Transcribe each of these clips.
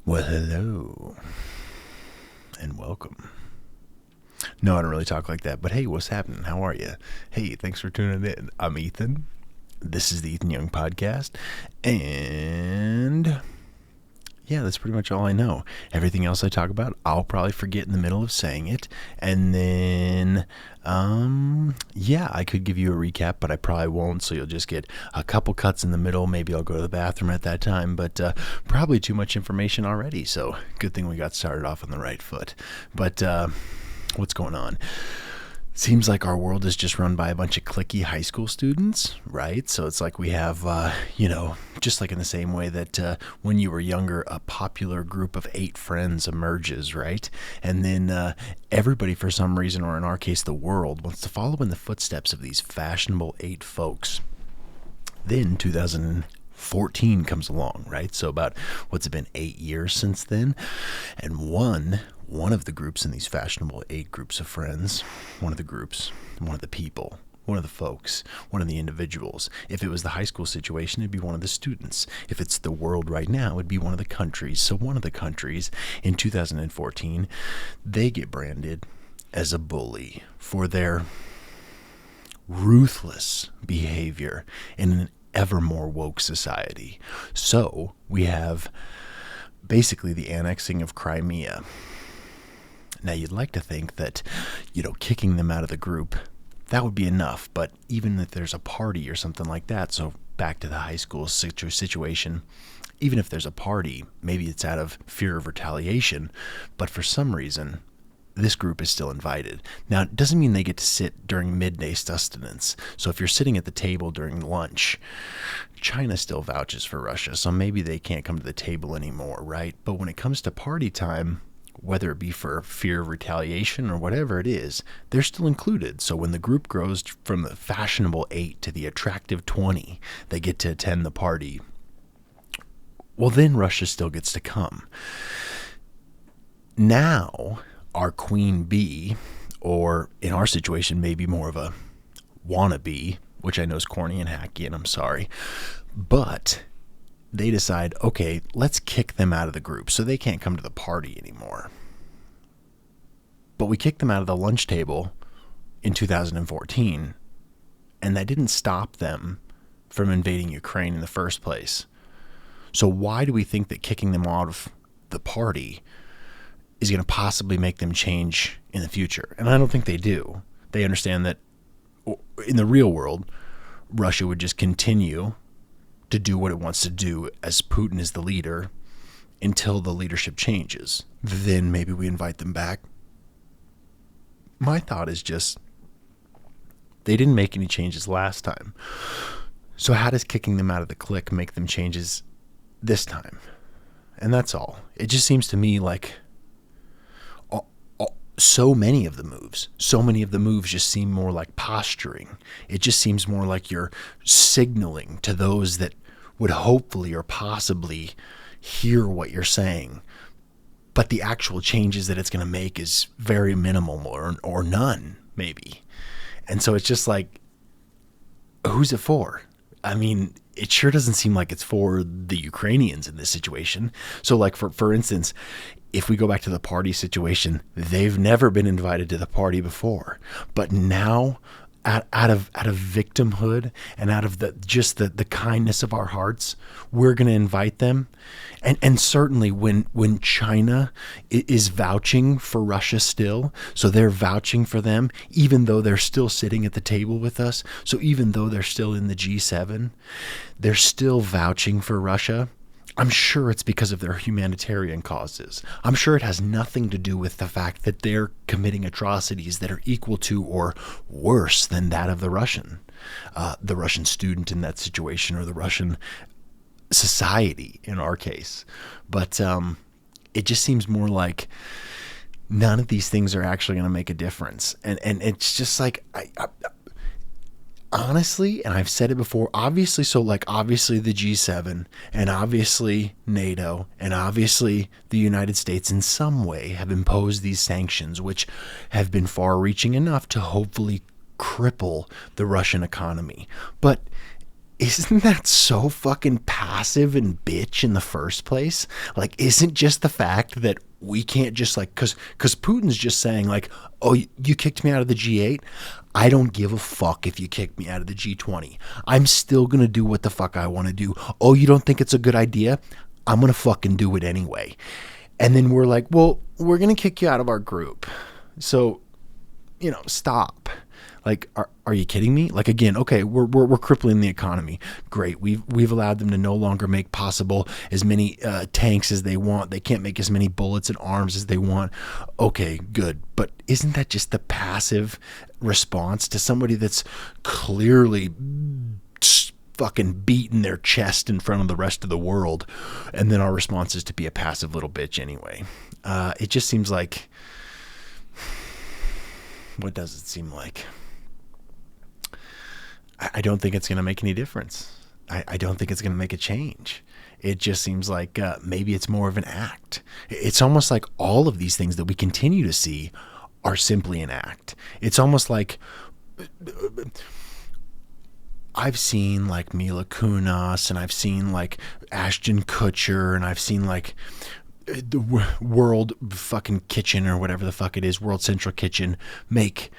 Well, hello and welcome. No, I don't really talk like that, but hey, what's happening? How are you? Hey, thanks for tuning in. I'm Ethan. This is the Ethan Young Podcast, and yeah, that's pretty much all I know. Everything else I talk about, I'll probably forget in the middle of saying it, and then, yeah, I could give you a recap, but I probably won't, so you'll just get a couple cuts in the middle. Maybe I'll go to the bathroom at that time, but probably too much information already, so good thing we got started off on the right foot. But what's going on? Seems like our world is just run by a bunch of cliquey high school students, right? So it's like we have, just like in the same way that when you were younger, a popular group of 8 friends emerges, right? And then everybody, for some reason, or in our case, the world, wants to follow in the footsteps of these fashionable 8 folks. Then 2014 comes along, right? So about, what's it been, 8 years since then? And one of the groups in these fashionable 8 groups of friends, one of the people, one of the folks, one of the individuals. If it was the high school situation, it'd be one of the students. If it's the world right now, it'd be one of the countries. So one of the countries in 2014, they get branded as a bully for their ruthless behavior in an ever more woke society. So we have basically the annexing of Crimea. Now, you'd like to think that, kicking them out of the group, that would be enough. But even if there's a party or something like that, so back to the high school situation, even if there's a party, maybe it's out of fear of retaliation, but for some reason, this group is still invited. Now, it doesn't mean they get to sit during midday sustenance. So if you're sitting at the table during lunch, China still vouches for Russia, so maybe they can't come to the table anymore, right? But when it comes to party time, whether it be for fear of retaliation or whatever it is, they're still included. So when the group grows from the fashionable 8 to the attractive 20, they get to attend the party. Well, then Russia still gets to come. Now, our queen bee, or in our situation, maybe more of a wannabe, which I know is corny and hacky, and I'm sorry, but they decide, okay, let's kick them out of the group so they can't come to the party anymore. But we kicked them out of the lunch table in 2014, and that didn't stop them from invading Ukraine in the first place. So why do we think that kicking them out of the party is going to possibly make them change in the future? And I don't think they do. They understand that in the real world, Russia would just continue to do what it wants to do as Putin is the leader until the leadership changes. Then maybe we invite them back. My thought is just, they didn't make any changes last time. So how does kicking them out of the clique make them changes this time? And that's all. It just seems to me like so many of the moves just seem more like posturing. It just seems more like you're signaling to those that would hopefully or possibly hear what you're saying. But the actual changes that it's going to make is very minimal or none, maybe. And so it's just like, who's it for? I mean, it sure doesn't seem like it's for the Ukrainians in this situation. So like, for instance, if we go back to the party situation, they've never been invited to the party before. But now, out of victimhood and out of the kindness of our hearts, we're going to invite them. And certainly when China is vouching for Russia still, so they're vouching for them, even though they're still sitting at the table with us. So even though they're still in the G7, they're still vouching for Russia. I'm sure it's because of their humanitarian causes. I'm sure it has nothing to do with the fact that they're committing atrocities that are equal to or worse than that of the Russian student in that situation, or the Russian society in our case. But it just seems more like none of these things are actually going to make a difference. And it's just like, honestly, and I've said it before, obviously the G7 and obviously NATO and obviously the United States in some way have imposed these sanctions, which have been far-reaching enough to hopefully cripple the Russian economy. But isn't that so fucking passive and bitch in the first place? Like, isn't just the fact that we can't just like, cause Putin's just saying like, oh, you kicked me out of the G8. I don't give a fuck if you kick me out of the G20. I'm still going to do what the fuck I want to do. Oh, you don't think it's a good idea? I'm going to fucking do it anyway. And then we're like, well, we're going to kick you out of our group. So, stop. Like, are you kidding me? Like, again, okay, we're crippling the economy. Great. We've allowed them to no longer make possible as many tanks as they want. They can't make as many bullets and arms as they want. Okay, good. But isn't that just the passive response to somebody that's clearly fucking beating their chest in front of the rest of the world? And then our response is to be a passive little bitch anyway. It just seems like, what does it seem like? I don't think it's going to make any difference. I don't think it's going to make a change. It just seems like maybe it's more of an act. It's almost like all of these things that we continue to see are simply an act. It's almost like I've seen like Mila Kunis, and I've seen like Ashton Kutcher, and I've seen like the World fucking Kitchen or whatever the fuck it is, World Central Kitchen, make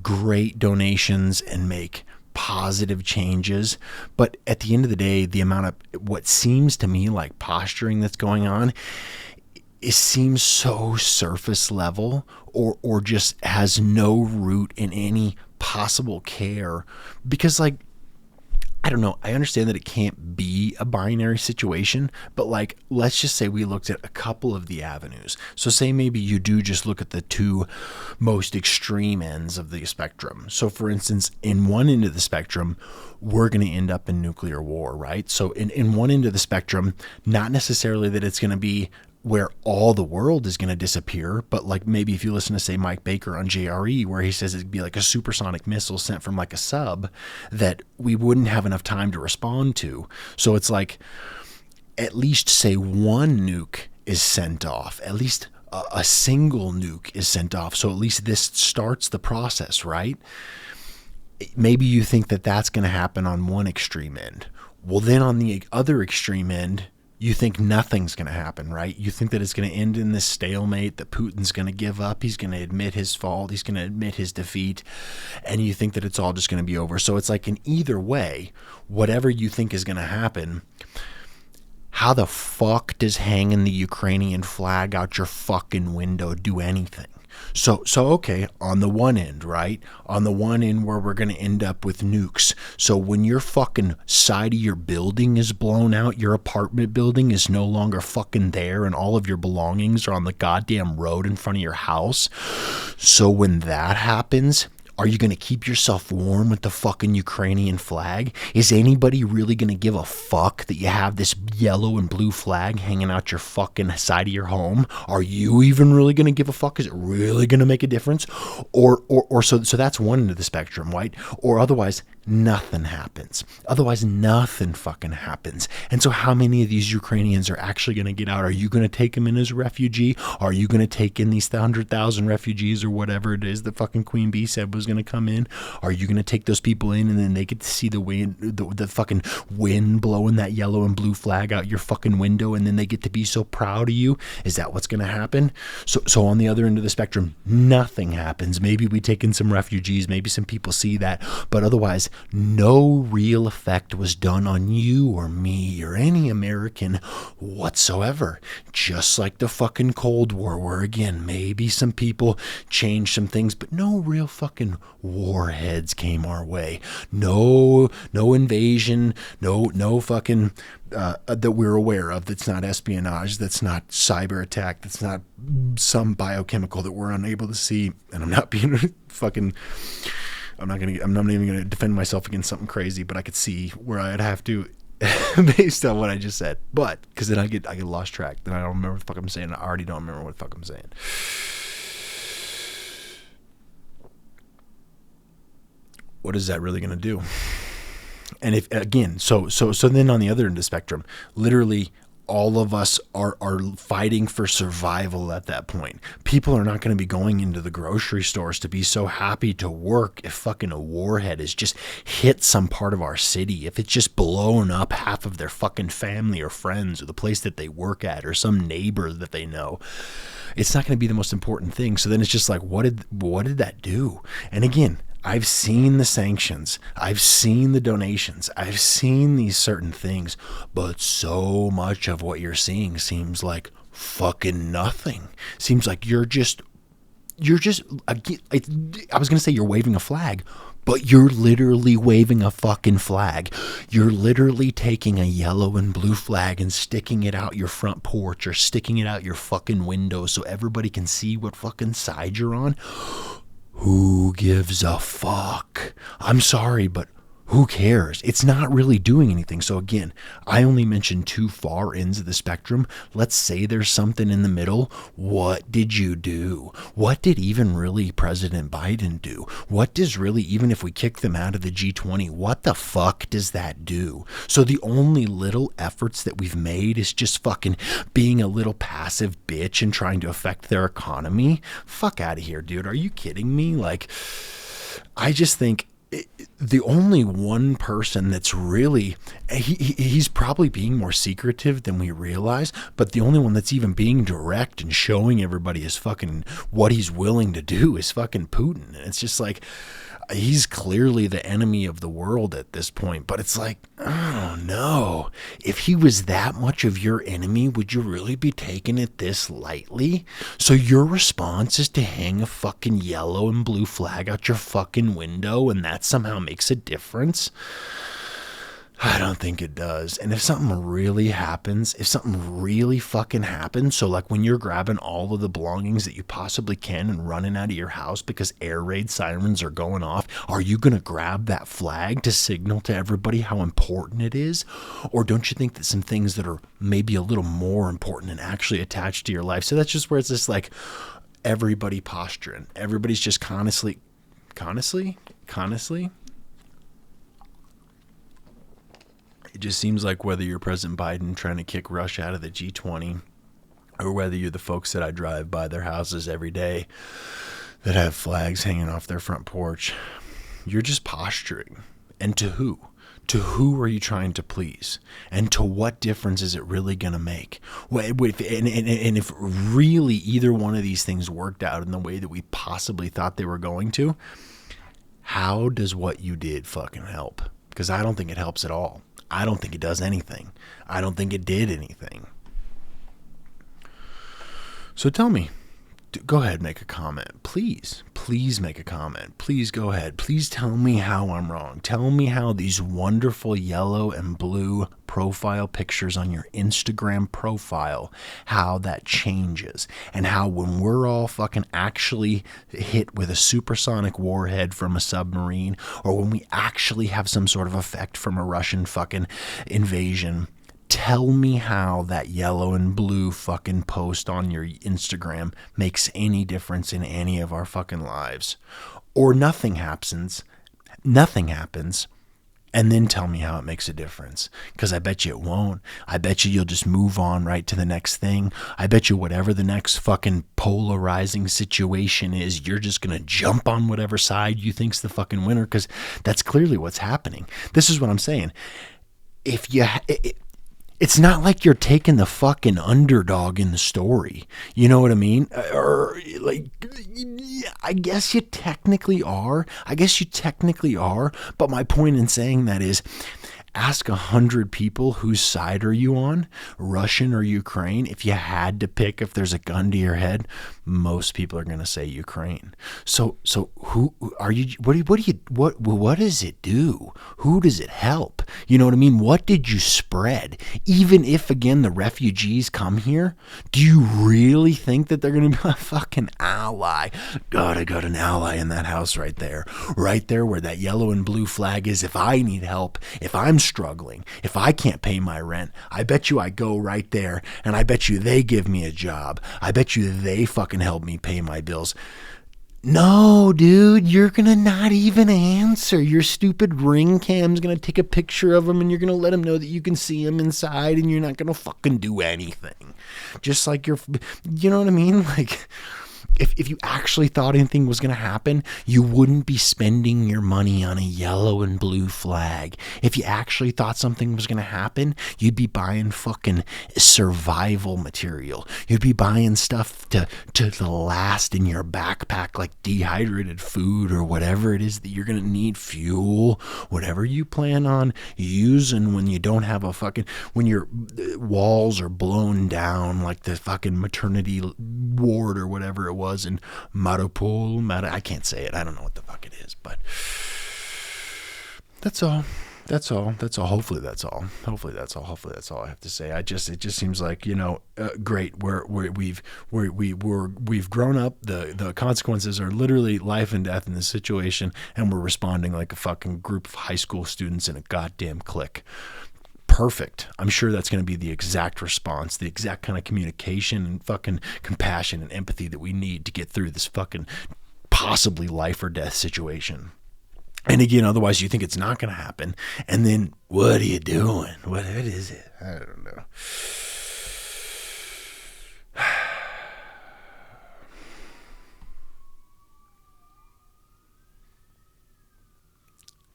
great donations and make positive changes. But at the end of the day, the amount of what seems to me like posturing that's going on, it seems so surface level, or just has no root in any possible care. Because like, I don't know, I understand that it can't be a binary situation, but like, let's just say we looked at a couple of the avenues. So say maybe you do just look at the two most extreme ends of the spectrum. So for instance, in one end of the spectrum, we're going to end up in nuclear war, right? So in one end of the spectrum, not necessarily that it's going to be where all the world is going to disappear, but like maybe if you listen to say Mike Baker on JRE, where he says it'd be like a supersonic missile sent from like a sub that we wouldn't have enough time to respond to. So it's like at least say one nuke is sent off, at least a single nuke is sent off. So at least this starts the process, right? Maybe you think that that's going to happen on one extreme end. Well, then on the other extreme end, you think nothing's going to happen, right? You think that it's going to end in this stalemate, that Putin's going to give up. He's going to admit his fault. He's going to admit his defeat. And you think that it's all just going to be over. So it's like in either way, whatever you think is going to happen, how the fuck does hanging the Ukrainian flag out your fucking window do anything? So okay, on the one end, right? On the one end where we're going to end up with nukes. So when your fucking side of your building is blown out, your apartment building is no longer fucking there, and all of your belongings are on the goddamn road in front of your house. So when that happens, are you going to keep yourself warm with the fucking Ukrainian flag? Is anybody really going to give a fuck that you have this yellow and blue flag hanging out your fucking side of your home? Are you even really going to give a fuck? Is it really going to make a difference? Or so that's one end of the spectrum, right? Or otherwise, nothing happens. Otherwise, nothing fucking happens. And so how many of these Ukrainians are actually going to get out? Are you going to take them in as a refugee? Are you going to take in these 100,000 refugees or whatever it is that fucking Queen Bee said was going to come in? Are you going to take those people in and then they get to see the wind, the fucking wind blowing that yellow and blue flag out your fucking window, and then they get to be so proud of you? Is that what's going to happen? So on the other end of the spectrum, nothing happens. Maybe we take in some refugees, maybe some people see that, but otherwise, no real effect was done on you or me or any American whatsoever. Just like the fucking Cold War, where again, maybe some people changed some things, but no real fucking warheads came our way. No invasion, no fucking that we're aware of, that's not espionage, that's not cyber attack, that's not some biochemical that we're unable to see. And I'm not being fucking, I'm not even gonna defend myself against something crazy, but I could see where I'd have to based on what I just said. But because then I get lost track, then I don't remember what the fuck I'm saying. I already don't remember what the fuck I'm saying. What is that really going to do? And if again, so then on the other end of the spectrum, literally all of us are fighting for survival at that point. People are not going to be going into the grocery stores to be so happy to work if fucking a warhead has just hit some part of our city, if it's just blown up half of their fucking family or friends or the place that they work at or some neighbor that they know. It's not going to be the most important thing. So then it's just like, what did that do? And again, I've seen the sanctions, I've seen the donations, I've seen these certain things, but so much of what you're seeing seems like fucking nothing. Seems like you're just, I was going to say you're waving a flag, but you're literally waving a fucking flag. You're literally taking a yellow and blue flag and sticking it out your front porch or sticking it out your fucking window so everybody can see what fucking side you're on. Who gives a fuck? I'm sorry, but who cares? It's not really doing anything. So again, I only mentioned two far ends of the spectrum. Let's say there's something in the middle. What did you do? What did even really President Biden do? What does really, even if we kick them out of the G20, what the fuck does that do? So the only little efforts that we've made is just fucking being a little passive bitch and trying to affect their economy. Fuck out of here, dude. Are you kidding me? Like, I just think the only one person that's really, he's probably being more secretive than we realize, but the only one that's even being direct and showing everybody his fucking, what he's willing to do is fucking Putin. And it's just like, he's clearly the enemy of the world at this point, but it's like, I don't know. If he was that much of your enemy, would you really be taking it this lightly? So your response is to hang a fucking yellow and blue flag out your fucking window, and that somehow makes a difference? I don't think it does. And if something really happens, if something really fucking happens, so like when you're grabbing all of the belongings that you possibly can and running out of your house because air raid sirens are going off, are you going to grab that flag to signal to everybody how important it is? Or don't you think that some things that are maybe a little more important and actually attached to your life? So that's just where it's just like everybody posturing. Everybody's just honestly. It just seems like whether you're President Biden trying to kick Russia out of the G20 or whether you're the folks that I drive by their houses every day that have flags hanging off their front porch, you're just posturing. And to who? To who are you trying to please? And to what difference is it really going to make? And if really either one of these things worked out in the way that we possibly thought they were going to, how does what you did fucking help? Because I don't think it helps at all. I don't think it does anything. I don't think it did anything. So tell me, go ahead, make a comment. Please make a comment. Please go ahead. Please tell me how I'm wrong. Tell me how these wonderful yellow and blue profile pictures on your Instagram profile, how that changes, and how when we're all fucking actually hit with a supersonic warhead from a submarine, or when we actually have some sort of effect from a Russian fucking invasion, tell me how that yellow and blue fucking post on your Instagram makes any difference in any of our fucking lives. Or nothing happens, and then tell me how it makes a difference. Because I bet you it won't. I bet you'll just move on right to the next thing. I bet you whatever the next fucking polarizing situation is, you're just going to jump on whatever side you think's the fucking winner, because that's clearly what's happening. This is what I'm saying. It's not like you're taking the fucking underdog in the story. You know what I mean? Or like, I guess you technically are. But my point in saying that is, ask 100 people whose side are you on, Russian or Ukraine. If you had to pick, if there's a gun to your head, most people are going to say Ukraine. So who are you? What does it do? Who does it help? You know what I mean? What did you spread? Even if, again, the refugees come here, do you really think that they're going to be a fucking ally? God, I got an ally in that house right there where that yellow and blue flag is. If I need help, if I'm struggling, if I can't pay my rent, I bet you I go right there, and I bet you they give me a job. I bet you they fucking help me pay my bills. No, dude, you're going to not even answer. Your stupid ring cam's going to take a picture of him and you're going to let him know that you can see him inside and you're not going to fucking do anything. Just like you know what I mean? Like, if you actually thought anything was going to happen, you wouldn't be spending your money on a yellow and blue flag. If you actually thought something was going to happen, you'd be buying fucking survival material. You'd be buying stuff to last in your backpack, like dehydrated food or whatever it is that you're going to need, fuel, whatever you plan on using when you don't have a fucking, when your walls are blown down like the fucking maternity ward or whatever it was in Mariupol. I can't say it. I don't know what the fuck it is, but that's all. Hopefully that's all I have to say. It just seems like, great. We've grown up. The consequences are literally life and death in this situation, and we're responding like a fucking group of high school students in a goddamn clique. Perfect. I'm sure that's going to be the exact response, the exact kind of communication and fucking compassion and empathy that we need to get through this fucking possibly life or death situation. And again, otherwise you think it's not going to happen. And then what are you doing? What is it? I don't know.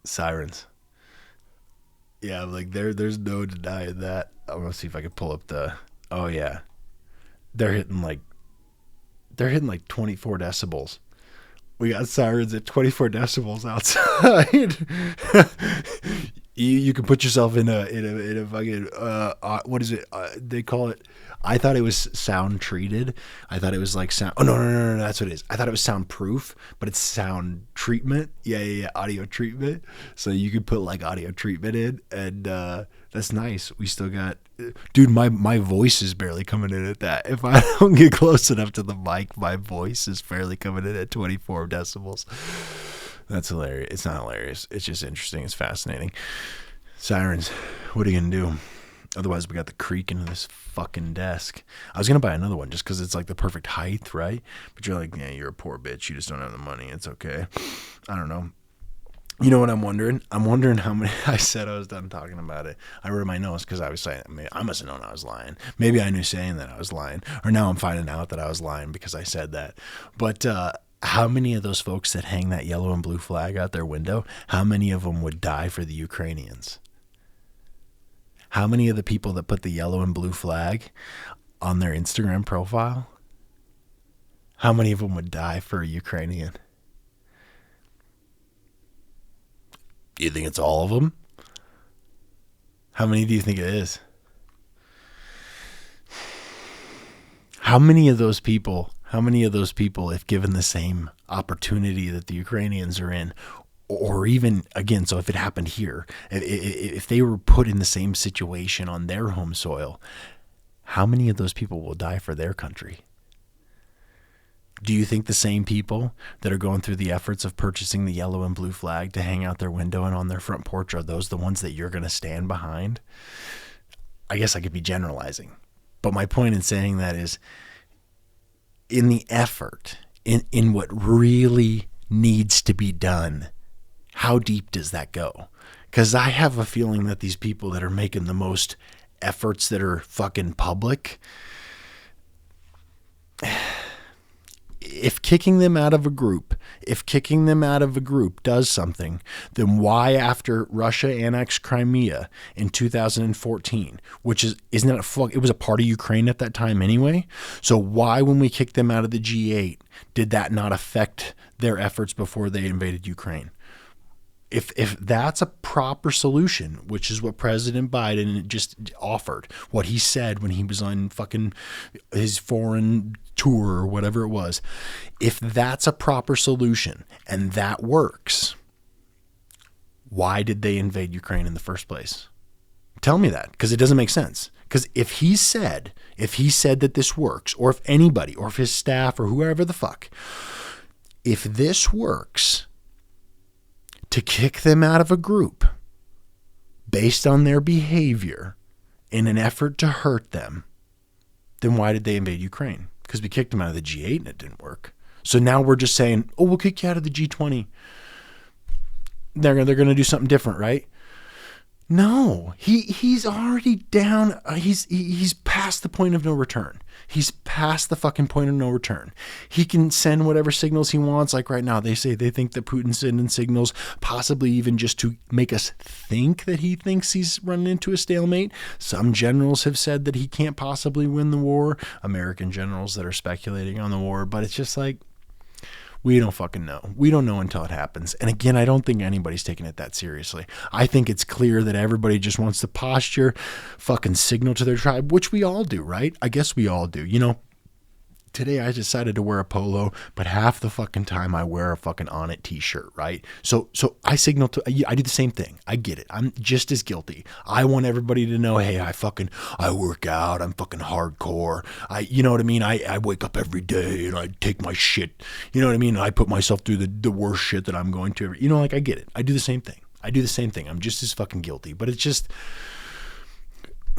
Sirens. Yeah, like there's no denying that. I'm gonna see if I can pull up oh yeah. They're hitting like 24 decibels. We got sirens at 24 decibels outside. You can put yourself in a fucking what is it? They call it. I thought it was sound treated. I thought it was like sound. Oh no, that's what it is. I thought it was soundproof, but it's sound treatment. Yeah, audio treatment. So you could put like audio treatment in, and that's nice. We still got, dude. My voice is barely coming in at that. If I don't get close enough to the mic, my voice is barely coming in at 24 decibels. That's hilarious. It's not hilarious. It's just interesting. It's fascinating. Sirens. What are you going to do? Otherwise, we got the creak into this fucking desk. I was going to buy another one just because it's like the perfect height, right? But you're like, yeah, you're a poor bitch. You just don't have the money. It's okay. I don't know. You know what I'm wondering? I'm wondering how many. I said I was done talking about it. I wrote my notes because I was saying, I must have known I was lying. Maybe I knew saying that I was lying. Or now I'm finding out that I was lying because I said that. But, how many of those folks that hang that yellow and blue flag out their window, how many of them would die for the Ukrainians? How many of the people that put the yellow and blue flag on their Instagram profile, how many of them would die for a Ukrainian? You think it's all of them? How many do you think it is? How many of those people, if given the same opportunity that the Ukrainians are in, or even, again, so if it happened here, if they were put in the same situation on their home soil, how many of those people will die for their country? Do you think the same people that are going through the efforts of purchasing the yellow and blue flag to hang out their window and on their front porch, are those the ones that you're going to stand behind? I guess I could be generalizing. But my point in saying that is, in the effort, in what really needs to be done, how deep does that go? Because I have a feeling that these people that are making the most efforts that are fucking public, if kicking them out of a group does something, then why, after Russia annexed Crimea in 2014, which isn't that it was a part of Ukraine at that time anyway? So why, when we kicked them out of the G8, did that not affect their efforts before they invaded Ukraine? If that's a proper solution, which is what President Biden just offered, what he said when he was on fucking his foreign tour or whatever it was, if that's a proper solution and that works, why did they invade Ukraine in the first place? Tell me that, because it doesn't make sense. Because if he said that this works, or if anybody, or if his staff, or whoever the fuck, if this works, to kick them out of a group based on their behavior in an effort to hurt them, then why did they invade Ukraine? Because we kicked them out of the G8 and it didn't work. So now we're just saying, oh, we'll kick you out of the G20. They're going to do something different, right? No, he's already down. He's past the point of no return. He's past the fucking point of no return. He can send whatever signals he wants. Like right now, they say they think that Putin's sending signals, possibly even just to make us think that he thinks he's running into a stalemate. Some generals have said that he can't possibly win the war. American generals that are speculating on the war, but it's just like, we don't fucking know. We don't know until it happens. And again, I don't think anybody's taking it that seriously. I think it's clear that everybody just wants to posture, fucking signal to their tribe, which we all do, right? I guess we all do. You know, today I decided to wear a polo, but half the fucking time I wear a fucking On It t-shirt, right? So I signal to, I do the same thing. I get it. I'm just as guilty. I want everybody to know, hey, I work out. I'm fucking hardcore. You know what I mean? I wake up every day and I take my shit. You know what I mean? I put myself through the worst shit that I'm going to. You know, like I get it. I do the same thing. I'm just as fucking guilty, but it's just,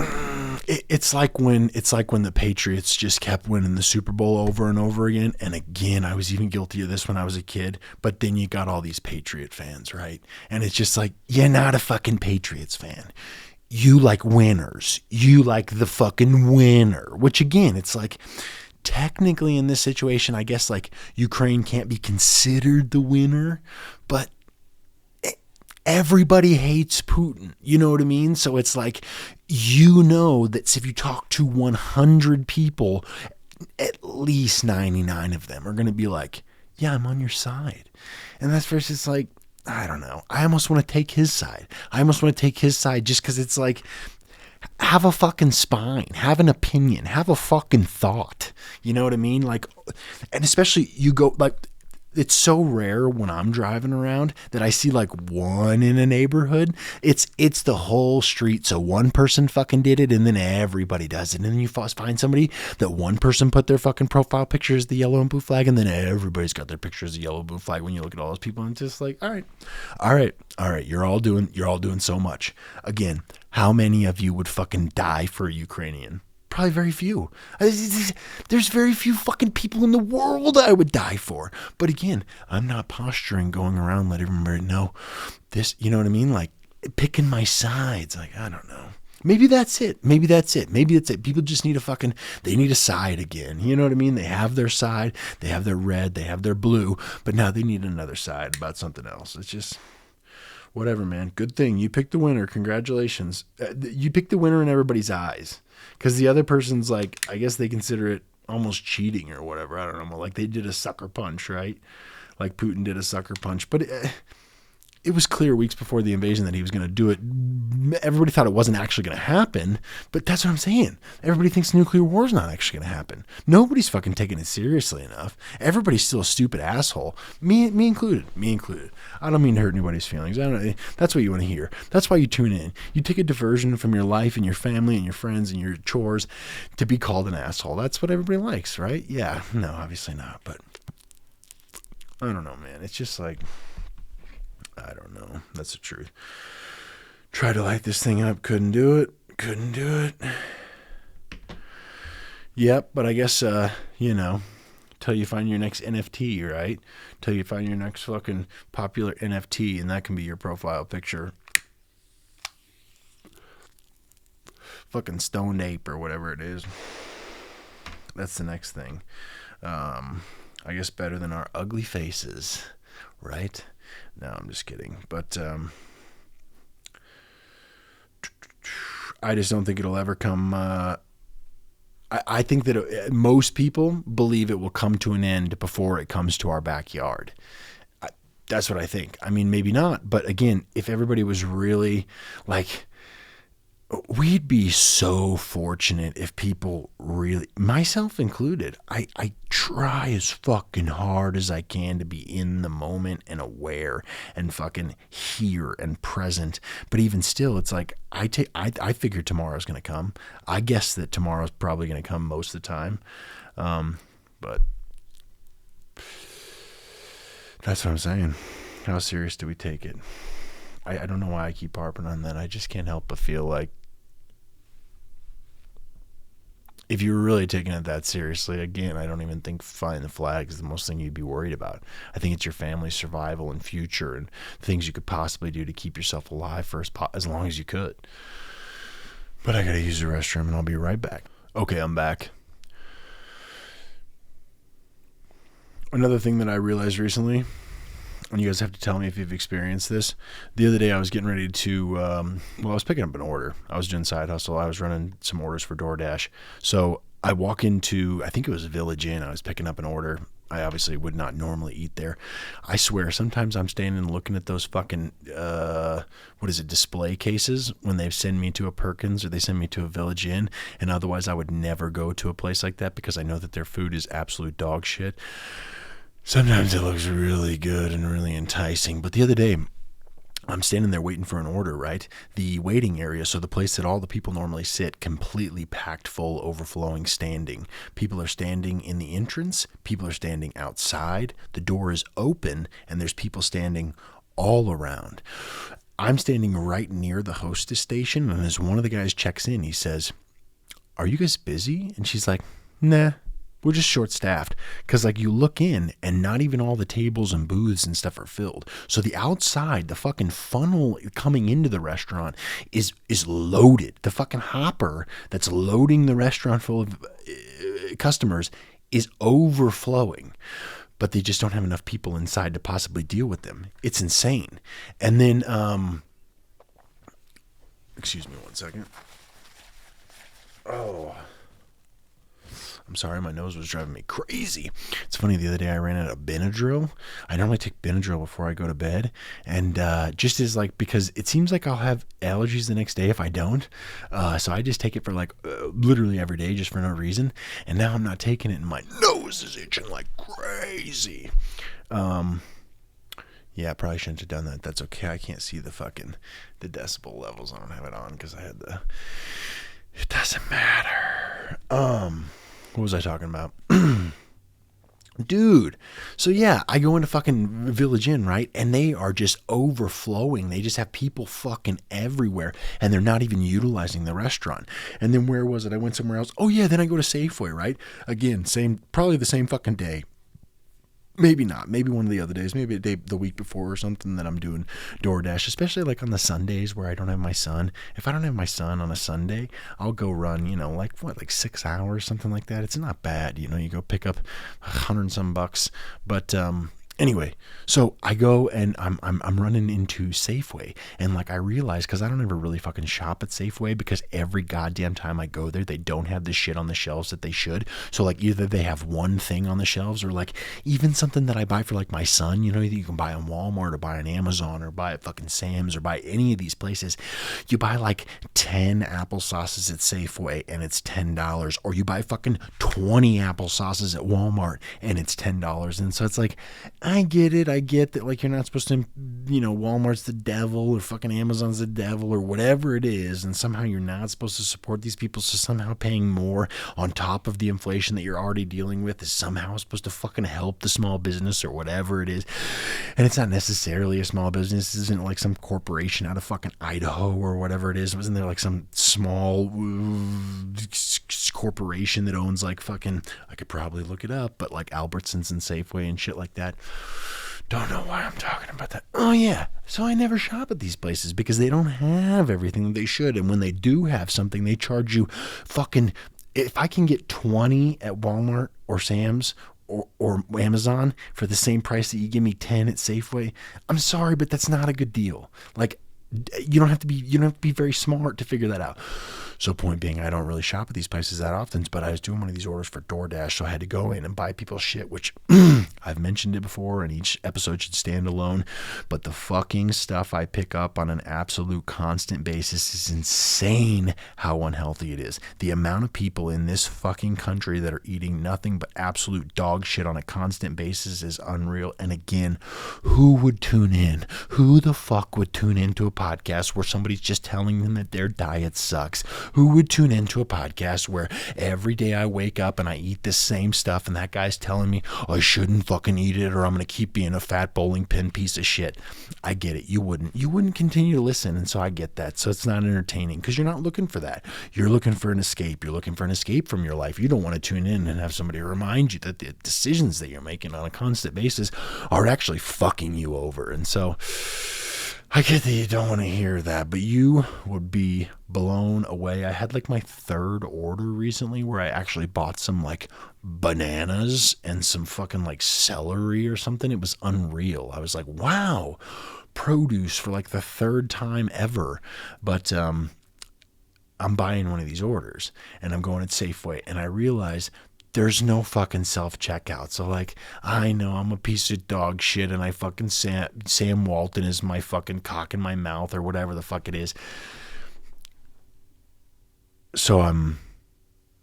it's like when the Patriots just kept winning the Super Bowl over and over again. And again, I was even guilty of this when I was a kid, but then you got all these Patriot fans, right? And it's just like, you're not a fucking Patriots fan. You like winners. You like the fucking winner, which again, it's like, technically in this situation, I guess like Ukraine can't be considered the winner, but everybody hates Putin. You know what I mean? So it's like, you know that if you talk to 100 people, at least 99 of them are going to be like, yeah, I'm on your side. And that's versus like, I don't know. I almost want to take his side. Just because it's like, have a fucking spine, have an opinion, have a fucking thought. You know what I mean? Like, and especially you go like, it's so rare when I'm driving around that I see like one in a neighborhood. It's the whole street. So one person fucking did it and then everybody does it. And then you find somebody that one person put their fucking profile picture as the yellow and blue flag, and then everybody's got their picture as the yellow and blue flag when you look at all those people. And it's just like, all right. You're all doing so much. Again, how many of you would fucking die for a Ukrainian? Probably very few. There's very few fucking people in the world I would die for. But again, I'm not posturing, going around letting everybody know this, you know what I mean? Like picking my sides. Like, I don't know. Maybe that's it. People just need they need a side again. You know what I mean? They have their side, they have their red, they have their blue, but now they need another side about something else. It's just, whatever, man. Good thing you picked the winner. Congratulations. You picked the winner in everybody's eyes. Because the other person's like, I guess they consider it almost cheating or whatever. I don't know. Like they did a sucker punch, right? Like Putin did a sucker punch. But it was clear weeks before the invasion that he was going to do it. Everybody thought it wasn't actually going to happen. But that's what I'm saying. Everybody thinks nuclear war is not actually going to happen. Nobody's fucking taking it seriously enough. Everybody's still a stupid asshole. Me included. I don't mean to hurt anybody's feelings. That's what you want to hear. That's why you tune in. You take a diversion from your life and your family and your friends and your chores to be called an asshole. That's what everybody likes, right? Yeah. No, obviously not. But I don't know, man. It's just like, I don't know. That's the truth. Tried to light this thing up. Couldn't do it. Yep. But I guess, till you find your next NFT, right? Till you find your next fucking popular NFT, and that can be your profile picture. Fucking stoned ape or whatever it is. That's the next thing. I guess better than our ugly faces, right? No, I'm just kidding. But I just don't think it'll ever come. I think that most people believe it will come to an end before it comes to our backyard. That's what I think. I mean, maybe not. But again, if everybody was really like, we'd be so fortunate if people really, myself included, I try as fucking hard as I can to be in the moment and aware and fucking here and present. But even still, it's like, I figure tomorrow's going to come. I guess that tomorrow's probably going to come most of the time. But that's what I'm saying. How serious do we take it? I don't know why I keep harping on that. I just can't help but feel like if you were really taking it that seriously, again, I don't even think flying the flag is the most thing you'd be worried about. I think it's your family's survival and future and things you could possibly do to keep yourself alive for as long as you could. But I gotta use the restroom and I'll be right back. Okay, I'm back. Another thing that I realized recently, and you guys have to tell me if you've experienced this. The other day I was getting ready to, I was picking up an order. I was doing side hustle. I was running some orders for DoorDash. So I walk into, I think it was Village Inn. I was picking up an order. I obviously would not normally eat there. I swear, sometimes I'm standing looking at those fucking, display cases when they send me to a Perkins or they send me to a Village Inn. And otherwise I would never go to a place like that because I know that their food is absolute dog shit. Sometimes it looks really good and really enticing. But the other day, I'm standing there waiting for an order, right? The waiting area, so the place that all the people normally sit, completely packed full, overflowing, standing. People are standing in the entrance. People are standing outside. The door is open, and there's people standing all around. I'm standing right near the hostess station, and as one of the guys checks in, he says, "Are you guys busy?" And she's like, "Nah. We're just short-staffed." Because, like, you look in, and not even all the tables and booths and stuff are filled. So the outside, the fucking funnel coming into the restaurant is loaded. The fucking hopper that's loading the restaurant full of customers is overflowing. But they just don't have enough people inside to possibly deal with them. It's insane. And then, excuse me one second. Oh, I'm sorry, my nose was driving me crazy. It's funny, the other day I ran out of Benadryl. I normally take Benadryl before I go to bed. And just as like, because it seems like I'll have allergies the next day if I don't. So I just take it for like literally every day just for no reason. And now I'm not taking it and my nose is itching like crazy. Yeah, I probably shouldn't have done that. That's okay. I can't see the decibel levels. I don't have it on because I had it doesn't matter. What was I talking about? Dude. So yeah, I go into fucking Village Inn, right? And they are just overflowing. They just have people fucking everywhere. And they're not even utilizing the restaurant. And then where was it? I went somewhere else. Oh yeah, then I go to Safeway, right? Again, probably the same fucking day. Maybe not. Maybe one of the other days. Maybe the week before or something that I'm doing DoorDash, especially like on the Sundays where I don't have my son. If I don't have my son on a Sunday, I'll go run, like 6 hours, something like that. It's not bad. You go pick up $100 and some bucks. But anyway, so I go and I'm running into Safeway, and like I realize, because I don't ever really fucking shop at Safeway because every goddamn time I go there, they don't have the shit on the shelves that they should. So like either they have one thing on the shelves, or like even something that I buy for like my son, that you can buy on Walmart or buy on Amazon or buy at fucking Sam's or buy any of these places. You buy like 10 applesauces at Safeway and it's $10, or you buy fucking 20 applesauces at Walmart and it's $10. And so it's like, I get it. I get that, like, you're not supposed to, Walmart's the devil or fucking Amazon's the devil or whatever it is. And somehow you're not supposed to support these people. So somehow paying more on top of the inflation that you're already dealing with is somehow supposed to fucking help the small business or whatever it is. And it's not necessarily a small business. This isn't like some corporation out of fucking Idaho or whatever it is. Wasn't there like some small corporation that owns like fucking, I could probably look it up, but like Albertsons and Safeway and shit like that. Don't know why I'm talking about that. Oh yeah, so I never shop at these places because they don't have everything that they should, and when they do have something, they charge you fucking, if I can get 20 at Walmart or Sam's or Amazon for the same price that you give me 10 at Safeway, I'm sorry, but that's not a good deal. Like, you don't have to be very smart to figure that out. So point being, I don't really shop at these places that often, but I was doing one of these orders for DoorDash, so I had to go in and buy people shit, which I've mentioned it before, and each episode should stand alone, but the fucking stuff I pick up on an absolute constant basis is insane how unhealthy it is. The amount of people in this fucking country that are eating nothing but absolute dog shit on a constant basis is unreal. And again, who would tune in? Who the fuck would tune into a podcast where somebody's just telling them that their diet sucks? Who would tune into a podcast where every day I wake up and I eat the same stuff and that guy's telling me I shouldn't fucking eat it or I'm going to keep being a fat bowling pin piece of shit? I get it. You wouldn't continue to listen. And so I get that. So it's not entertaining because you're not looking for that. You're looking for an escape. You're looking for an escape from your life. You don't want to tune in and have somebody remind you that the decisions that you're making on a constant basis are actually fucking you over. And so I get that you don't want to hear that, but you would be blown away. I had like my third order recently where I actually bought some like bananas and some fucking like celery or something. It was unreal. I was like, wow, produce for like the third time ever. But I'm buying one of these orders and I'm going at Safeway and I realize there's no fucking self-checkout. So like, I know I'm a piece of dog shit and I fucking Sam Walton is my fucking cock in my mouth or whatever the fuck it is. So I'm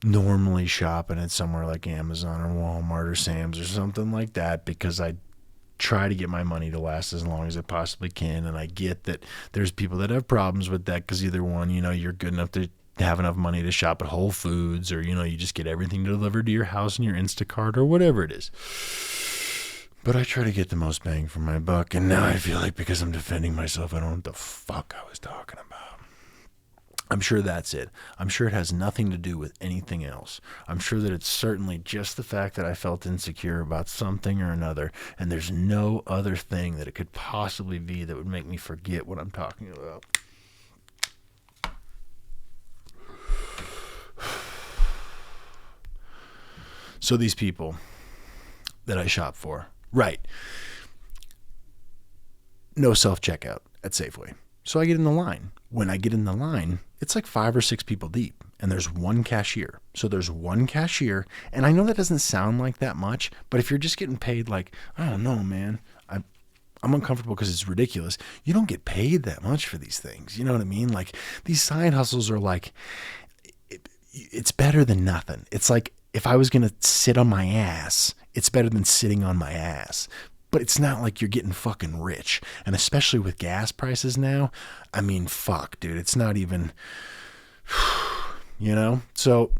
normally shopping at somewhere like Amazon or Walmart or Sam's or something like that because I try to get my money to last as long as it possibly can. And I get that there's people that have problems with that because either one, you're good enough to have enough money to shop at Whole Foods or, you just get everything delivered to your house in your Instacart or whatever it is. But I try to get the most bang for my buck. And now I feel like because I'm defending myself, I don't know what the fuck I was talking about. I'm sure that's it. I'm sure it has nothing to do with anything else. I'm sure that it's certainly just the fact that I felt insecure about something or another. And there's no other thing that it could possibly be that would make me forget what I'm talking about. So these people that I shop for, right, no self-checkout at Safeway. So I get in the line. When I get in the line, it's like 5 or 6 people deep, and there's one cashier. So there's one cashier, and I know that doesn't sound like that much, but if you're just getting paid like, I don't know, man, I'm uncomfortable because it's ridiculous. You don't get paid that much for these things. You know what I mean? Like these side hustles are like, it's better than nothing. It's like, if I was going to sit on my ass, it's better than sitting on my ass. But it's not like you're getting fucking rich. And especially with gas prices now, I mean, fuck, dude. It's not even, So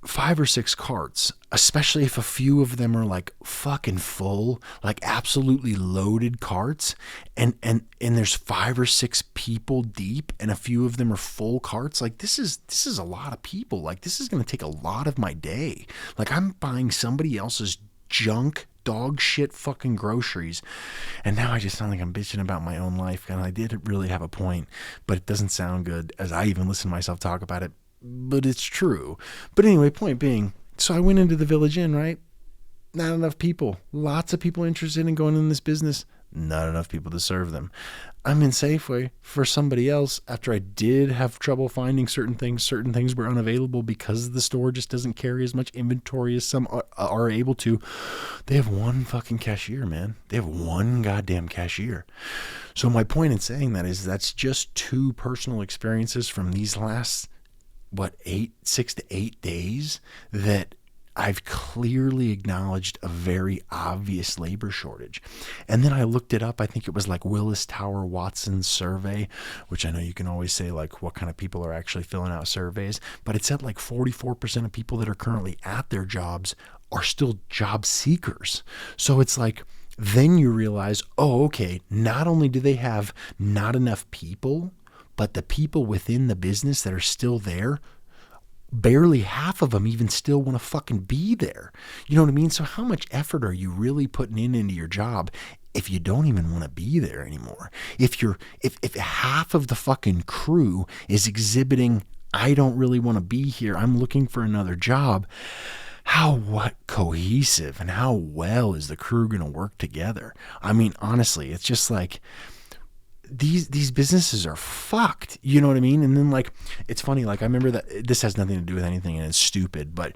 5 or 6 carts, especially if a few of them are like fucking full, like absolutely loaded carts, and there's 5 or 6 people deep and a few of them are full carts. Like this is a lot of people. Like this is going to take a lot of my day. Like I'm buying somebody else's junk dog shit fucking groceries. And now I just sound like I'm bitching about my own life. And I did really have a point, but it doesn't sound good as I even listen to myself talk about it. But it's true. But anyway, point being, so I went into the Village Inn, right? Not enough people. Lots of people interested in going in this business. Not enough people to serve them. I'm in Safeway for somebody else after I did have trouble finding certain things. Certain things were unavailable because the store just doesn't carry as much inventory as some are able to. They have one fucking cashier, man. They have one goddamn cashier. So my point in saying that is that's just 2 personal experiences from these last 6 to 8 days that I've clearly acknowledged a very obvious labor shortage. And then I looked it up. I think it was like Willis Tower Watson's survey, which I know you can always say like what kind of people are actually filling out surveys, but it said like 44% of people that are currently at their jobs are still job seekers. So it's like, then you realize, oh, okay, not only do they have not enough people, but the people within the business that are still there, barely half of them even still want to fucking be there. You know what I mean? So how much effort are you really putting into your job if you don't even want to be there anymore? If half of the fucking crew is exhibiting, I don't really want to be here, I'm looking for another job, how cohesive and how well is the crew going to work together? I mean, honestly, it's just like, these businesses are fucked. You know what I mean? And then like, it's funny. Like I remember that this has nothing to do with anything and it's stupid, but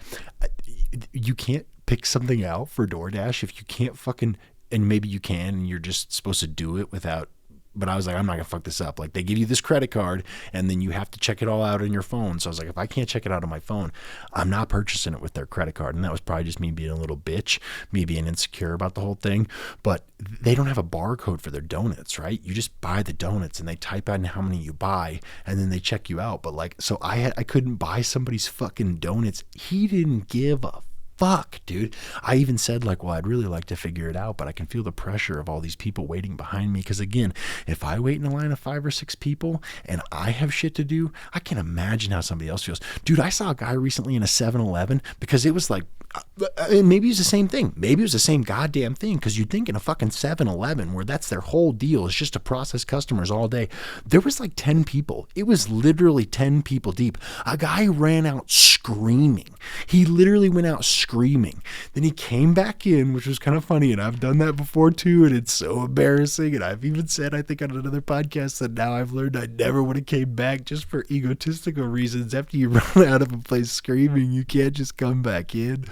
you can't pick something out for DoorDash if you can't fucking, and maybe you can, and you're just supposed to do it without But I was like, I'm not going to fuck this up. Like, they give you this credit card, and then you have to check it all out on your phone. So I was like, if I can't check it out on my phone, I'm not purchasing it with their credit card. And that was probably just me being a little bitch, me being insecure about the whole thing. But they don't have a barcode for their donuts, right? You just buy the donuts, and they type in how many you buy, and then they check you out. But like, so I couldn't buy somebody's fucking donuts. He didn't give a fuck, dude. I even said like, well, I'd really like to figure it out, but I can feel the pressure of all these people waiting behind me. Because again, if I wait in a line of 5 or 6 people and I have shit to do, I can't imagine how somebody else feels. Dude, I saw a guy recently in a 7-Eleven because it was like, maybe it's the same thing. Maybe it was the same goddamn thing, because you'd think in a fucking 7-Eleven where that's their whole deal is just to process customers all day. There was like 10 people. It was literally 10 people deep. A guy ran out screaming. He literally went out screaming. Then he came back in, which was kind of funny, and I've done that before too, and it's so embarrassing. And I've even said, I think on another podcast, that now I've learned I never would have came back just for egotistical reasons. After you run out of a place screaming, you can't just come back in.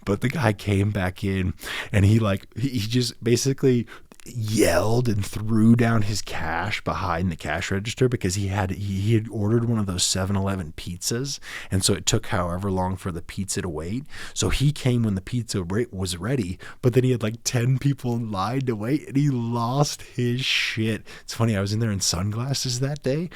But the guy came back in, and he just basically yelled and threw down his cash behind the cash register, because he had ordered one of those 7-Eleven pizzas, and so it took however long for the pizza to wait. So he came when the pizza was ready, but then he had like 10 people in line to wait, and he lost his shit. It's funny, I was in there in sunglasses that day,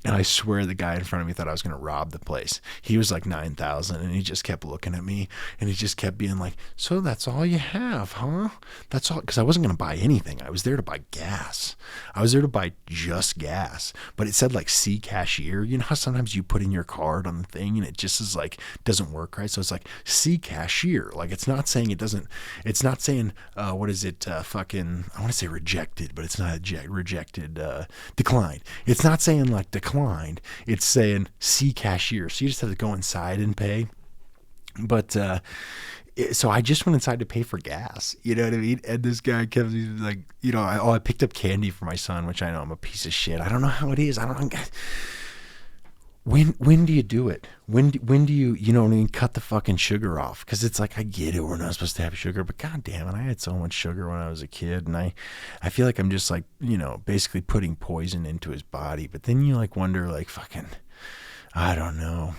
and I swear the guy in front of me thought I was going to rob the place. He was like 9,000, and he just kept looking at me, and he just kept being like, so that's all you have, huh? That's all? Because I wasn't going to buy anything. I was there to buy gas. I was there to buy just gas. But it said like C cashier. You know how sometimes you put in your card on the thing and it just is like, doesn't work right? So it's like C cashier. Like, it's not saying it doesn't, it's not saying, what is it? Fucking, I want to say rejected, but it's not rejected, declined. It's not saying like declined. It's saying C cashier. So you just have to go inside and pay. But, so I just went inside to pay for gas, you know what I mean? And this guy kept like, you know, I picked up candy for my son, which I know I'm a piece of shit. I don't know how it is. I don't know. When do you do it? When do you know what I mean, cut the fucking sugar off? Because it's like, I get it, we're not supposed to have sugar, but god damn it, I had so much sugar when I was a kid, and I feel like I'm just like, you know, basically putting poison into his body. But then you like wonder, like, fucking, I don't know.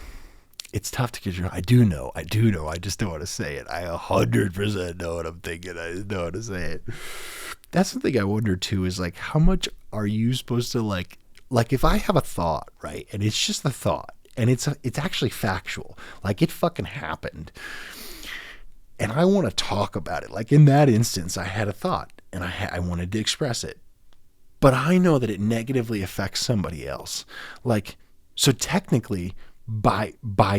It's tough to control. I do know. I just don't want to say it. I 100% know what I'm thinking. I just don't want to say it. That's the thing I wonder too, is like, how much are you supposed to like if I have a thought, right? And it's just a thought, and it's actually factual. Like, it fucking happened. And I want to talk about it. Like, in that instance, I had a thought, and I wanted to express it. But I know that it negatively affects somebody else. Like, so technically, by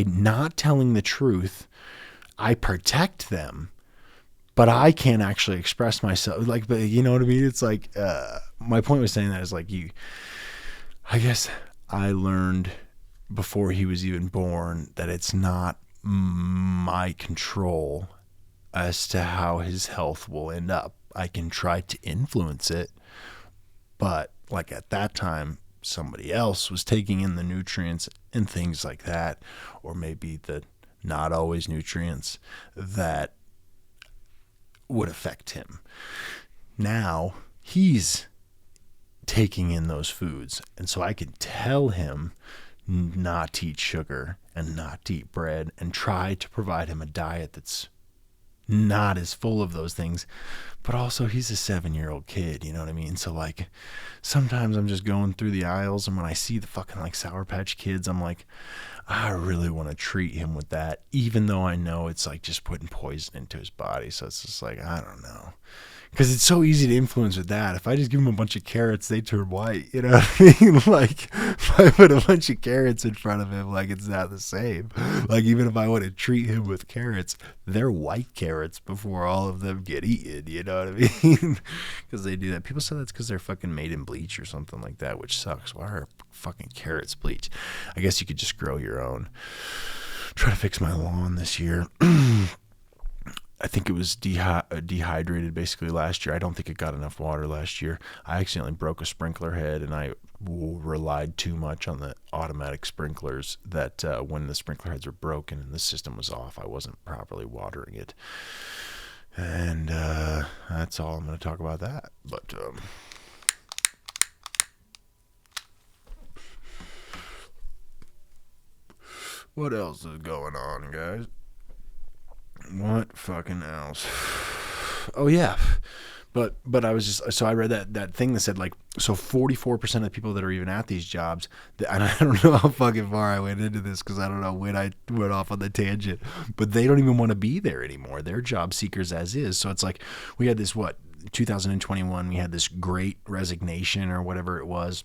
not telling the truth, I protect them, but I can't actually express myself. Like, but you know what I mean? It's like, my point was saying that is like, I guess I learned before he was even born that it's not my control as to how his health will end up. I can try to influence it, but like at that time, somebody else was taking in the nutrients and things like that, or maybe the not always nutrients that would affect him. Now he's taking in those foods, and so I can tell him not to eat sugar and not to eat bread, and try to provide him a diet that's not as full of those things. But also, he's a 7-year-old kid, you know what I mean? So like, sometimes I'm just going through the aisles, and when I see the fucking like Sour Patch Kids, I'm like, I really want to treat him with that, even though I know it's like just putting poison into his body. So it's just like, I don't know. Because it's so easy to influence with that. If I just give him a bunch of carrots, they turn white. You know what I mean? Like, if I put a bunch of carrots in front of him, like, it's not the same. Like, even if I want to treat him with carrots, they're white carrots before all of them get eaten. You know what I mean? Because they do that. People say that's because they're fucking made in bleach or something like that, which sucks. Why are fucking carrots bleach? I guess you could just grow your own. Try to fix my lawn this year. I think it was dehydrated basically last year. I don't think it got enough water last year. I accidentally broke a sprinkler head, and I relied too much on the automatic sprinklers that when the sprinkler heads were broken and the system was off, I wasn't properly watering it. And that's all I'm going to talk about that. But What else is going on, guys? What fucking else? Oh yeah. But I was just, so I read that thing that said like, so 44% of the people that are even at these jobs, and I don't know how fucking far I went into this because I don't know when I went off on the tangent, but they don't even want to be there anymore. They're job seekers as is. So it's like, we had this, 2021, we had this great resignation or whatever it was.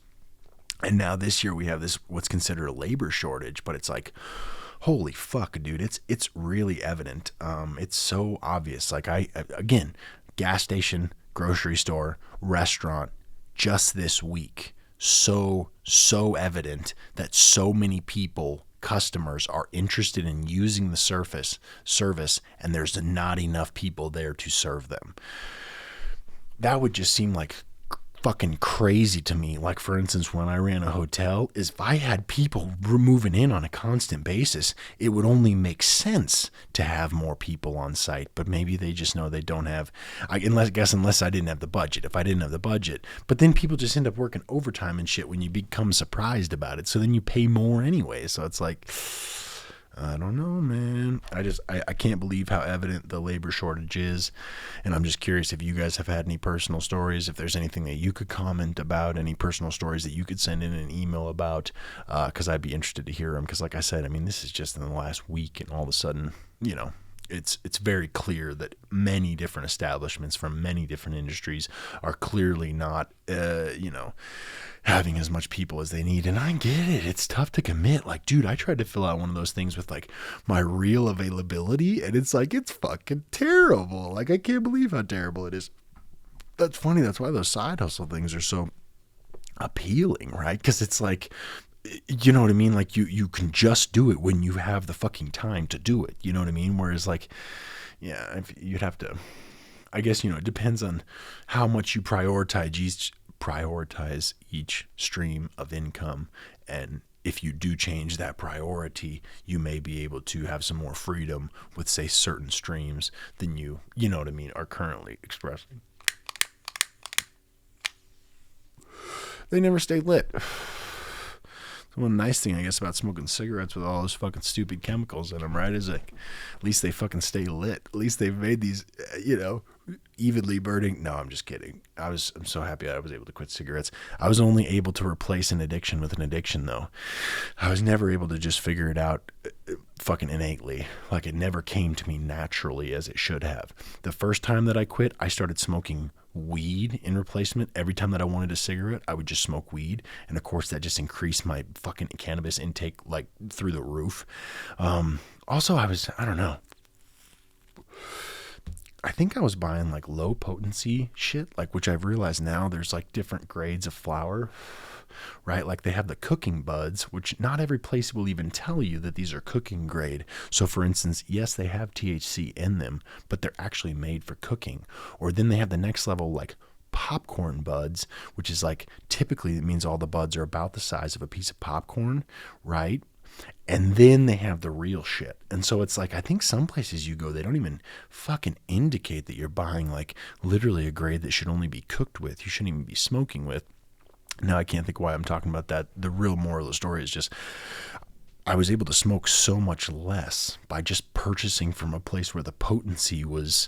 And now this year we have this, what's considered a labor shortage, but it's like, holy fuck, dude, it's really evident. It's so obvious. Like again, gas station, grocery store, restaurant, just this week, so evident that so many people, customers, are interested in using the service, and there's not enough people there to serve them. That would just seem like fucking crazy to me. Like, for instance, when I ran a hotel, is if I had people moving in on a constant basis, it would only make sense to have more people on site. But maybe they just know they don't have, unless I didn't have the budget. If I didn't have the budget, but then people just end up working overtime and shit when you become surprised about it. So then you pay more anyway. So it's like, I don't know, man. I can't believe how evident the labor shortage is. And I'm just curious if you guys have had any personal stories, if there's anything that you could comment about, any personal stories that you could send in an email about, because I'd be interested to hear them. Because like I said, I mean, this is just in the last week, and all of a sudden, it's very clear that many different establishments from many different industries are clearly not, having as much people as they need. And I get it. It's tough to commit. Like, dude, I tried to fill out one of those things with like my real availability, and it's like, it's fucking terrible. Like, I can't believe how terrible it is. That's funny. That's why those side hustle things are so appealing, right? Because it's like, you know what I mean? Like, you can just do it when you have the fucking time to do it. You know what I mean? Whereas like, yeah, if you'd have to, I guess, it depends on how much you prioritize each stream of income. And if you do change that priority, you may be able to have some more freedom with, say, certain streams than you know what I mean, are currently expressing. They never stay lit. One nice thing, I guess, about smoking cigarettes with all those fucking stupid chemicals in them, right, is like, at least they fucking stay lit. At least they've made these, evenly burning. No, I'm just kidding. I'm so happy I was able to quit cigarettes. I was only able to replace an addiction with an addiction, though. I was never able to just figure it out fucking innately. Like, it never came to me naturally as it should have. The first time that I quit, I started smoking weed in replacement. Every time that I wanted a cigarette, I would just smoke weed, and of course that just increased my fucking cannabis intake like through the roof. Also, I don't know, I think I was buying like low potency shit, like, which I've realized now there's like different grades of flower, right? Like, they have the cooking buds, which not every place will even tell you that these are cooking grade. So for instance, yes, they have THC in them, but they're actually made for cooking. Or then they have the next level, like popcorn buds, which is like, typically it means all the buds are about the size of a piece of popcorn, right? And then they have the real shit. And so it's like, I think some places you go, they don't even fucking indicate that you're buying like literally a grade that should only be cooked with. You shouldn't even be smoking with. Now, I can't think why I'm talking about that. The real moral of the story is just, I was able to smoke so much less by just purchasing from a place where the potency was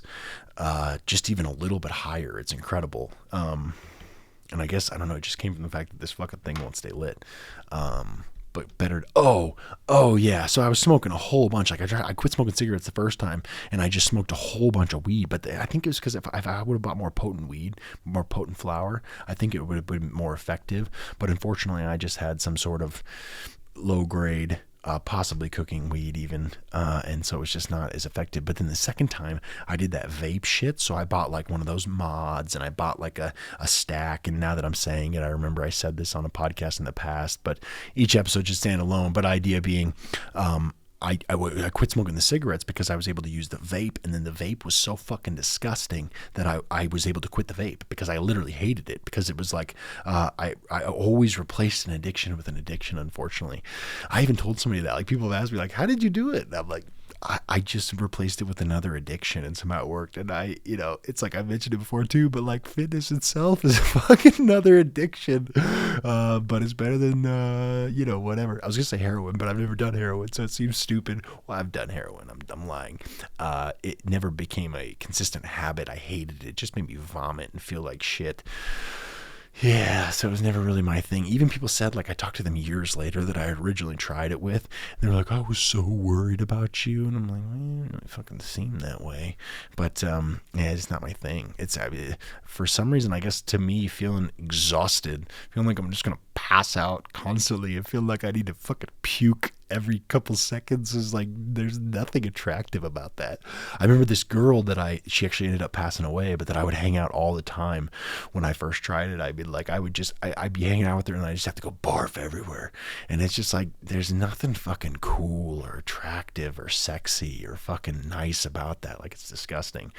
just even a little bit higher. It's incredible. And I guess, I don't know, it just came from the fact that this fucking thing won't stay lit. But better. Oh yeah. So I was smoking a whole bunch. Like, I quit smoking cigarettes the first time, and I just smoked a whole bunch of weed. But I think it was because if I would have bought more potent weed, more potent flower, I think it would have been more effective. But unfortunately, I just had some sort of low grade, possibly cooking weed even, and so it's just not as effective. But then the second time I did that vape shit, so I bought like one of those mods, and I bought like a stack. And now that I'm saying it, I remember I said this on a podcast in the past, but each episode should stand alone. But idea being, I quit smoking the cigarettes because I was able to use the vape, and then the vape was so fucking disgusting that I was able to quit the vape because I literally hated it, because it was like, I always replaced an addiction with an addiction, unfortunately. I even told somebody that, like, people have asked me like, how did you do it? And I'm like, I just replaced it with another addiction, and somehow it worked. And it's like I mentioned it before too, but like fitness itself is fucking another addiction. But it's better than, whatever. I was going to say heroin, but I've never done heroin, so it seems stupid. Well, I've done heroin. I'm lying. It never became a consistent habit. I hated it. It just made me vomit and feel like shit. Yeah, so it was never really my thing. Even people said, like, I talked to them years later that I originally tried it with. And they were like, I was so worried about you. And I'm like, well, you don't really fucking seem that way. But, yeah, it's not my thing. For some reason, I guess to me, feeling exhausted, feeling like I'm just going to pass out constantly and feel like I need to fucking puke every couple seconds is like, there's nothing attractive about that. I remember this girl that she actually ended up passing away, but that I would hang out all the time. When I first tried it, I'd be hanging out with her and I just have to go barf everywhere. And it's just like, there's nothing fucking cool or attractive or sexy or fucking nice about that. Like, it's disgusting.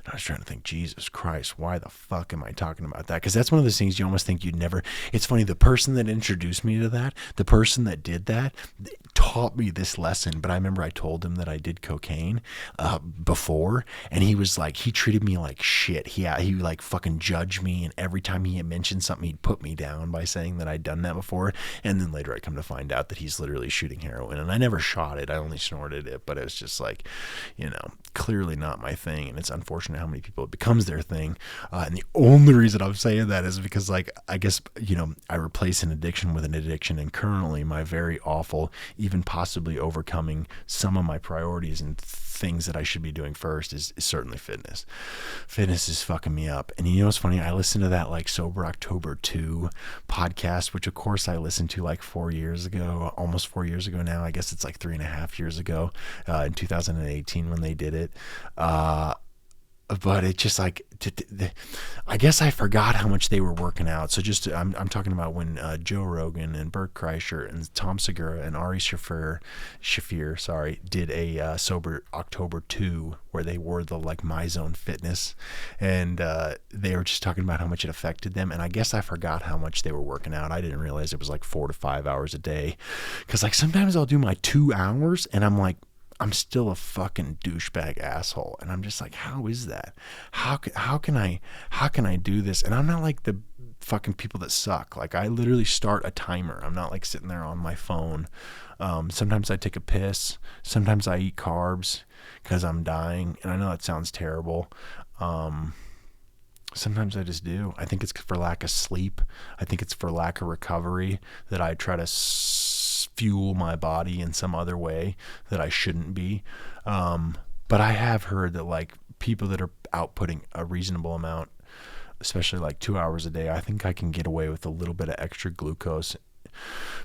And I was trying to think, Jesus Christ, why the fuck am I talking about that? Because that's one of those things you almost think you'd never. It's funny, the person that introduced me to that, the person that did that, taught me this lesson. But I remember I told him that I did cocaine before, and he was like, he treated me like shit. He like fucking judged me, and every time he had mentioned something, he'd put me down by saying that I'd done that before. And then later I come to find out that he's literally shooting heroin, and I never shot it. I only snorted it. But it was just like, clearly not my thing. And it's unfortunate how many people it becomes their thing. And the only reason I'm saying that is because, like, I guess, I replace an addiction with an addiction, and currently my very awful, even possibly overcoming some of my priorities and things that I should be doing first is certainly fitness. Fitness is fucking me up. And you know what's funny? I listened to that like Sober October 2 podcast, which of course I listened to like 4 years ago, almost 4 years ago now. I guess it's like 3.5 years ago, in 2018 when they did it. But it's just like, I guess I forgot how much they were working out. So I'm talking about when Joe Rogan and Bert Kreischer and Tom Segura and Ari Shafir, did a Sober October 2 where they wore the like My Zone Fitness, and they were just talking about how much it affected them. And I guess I forgot how much they were working out. I didn't realize it was like 4 to 5 hours a day, because like sometimes I'll do my 2 hours and I'm like, I'm still a fucking douchebag asshole. And I'm just like, how is that? How can I do this? And I'm not like the fucking people that suck. Like, I literally start a timer. I'm not like sitting there on my phone. Sometimes I take a piss. Sometimes I eat carbs because I'm dying. And I know that sounds terrible. Sometimes I just do. I think it's for lack of sleep. I think it's for lack of recovery that I try to fuel my body in some other way that I shouldn't be. But I have heard that like people that are outputting a reasonable amount, especially like 2 hours a day, I think I can get away with a little bit of extra glucose.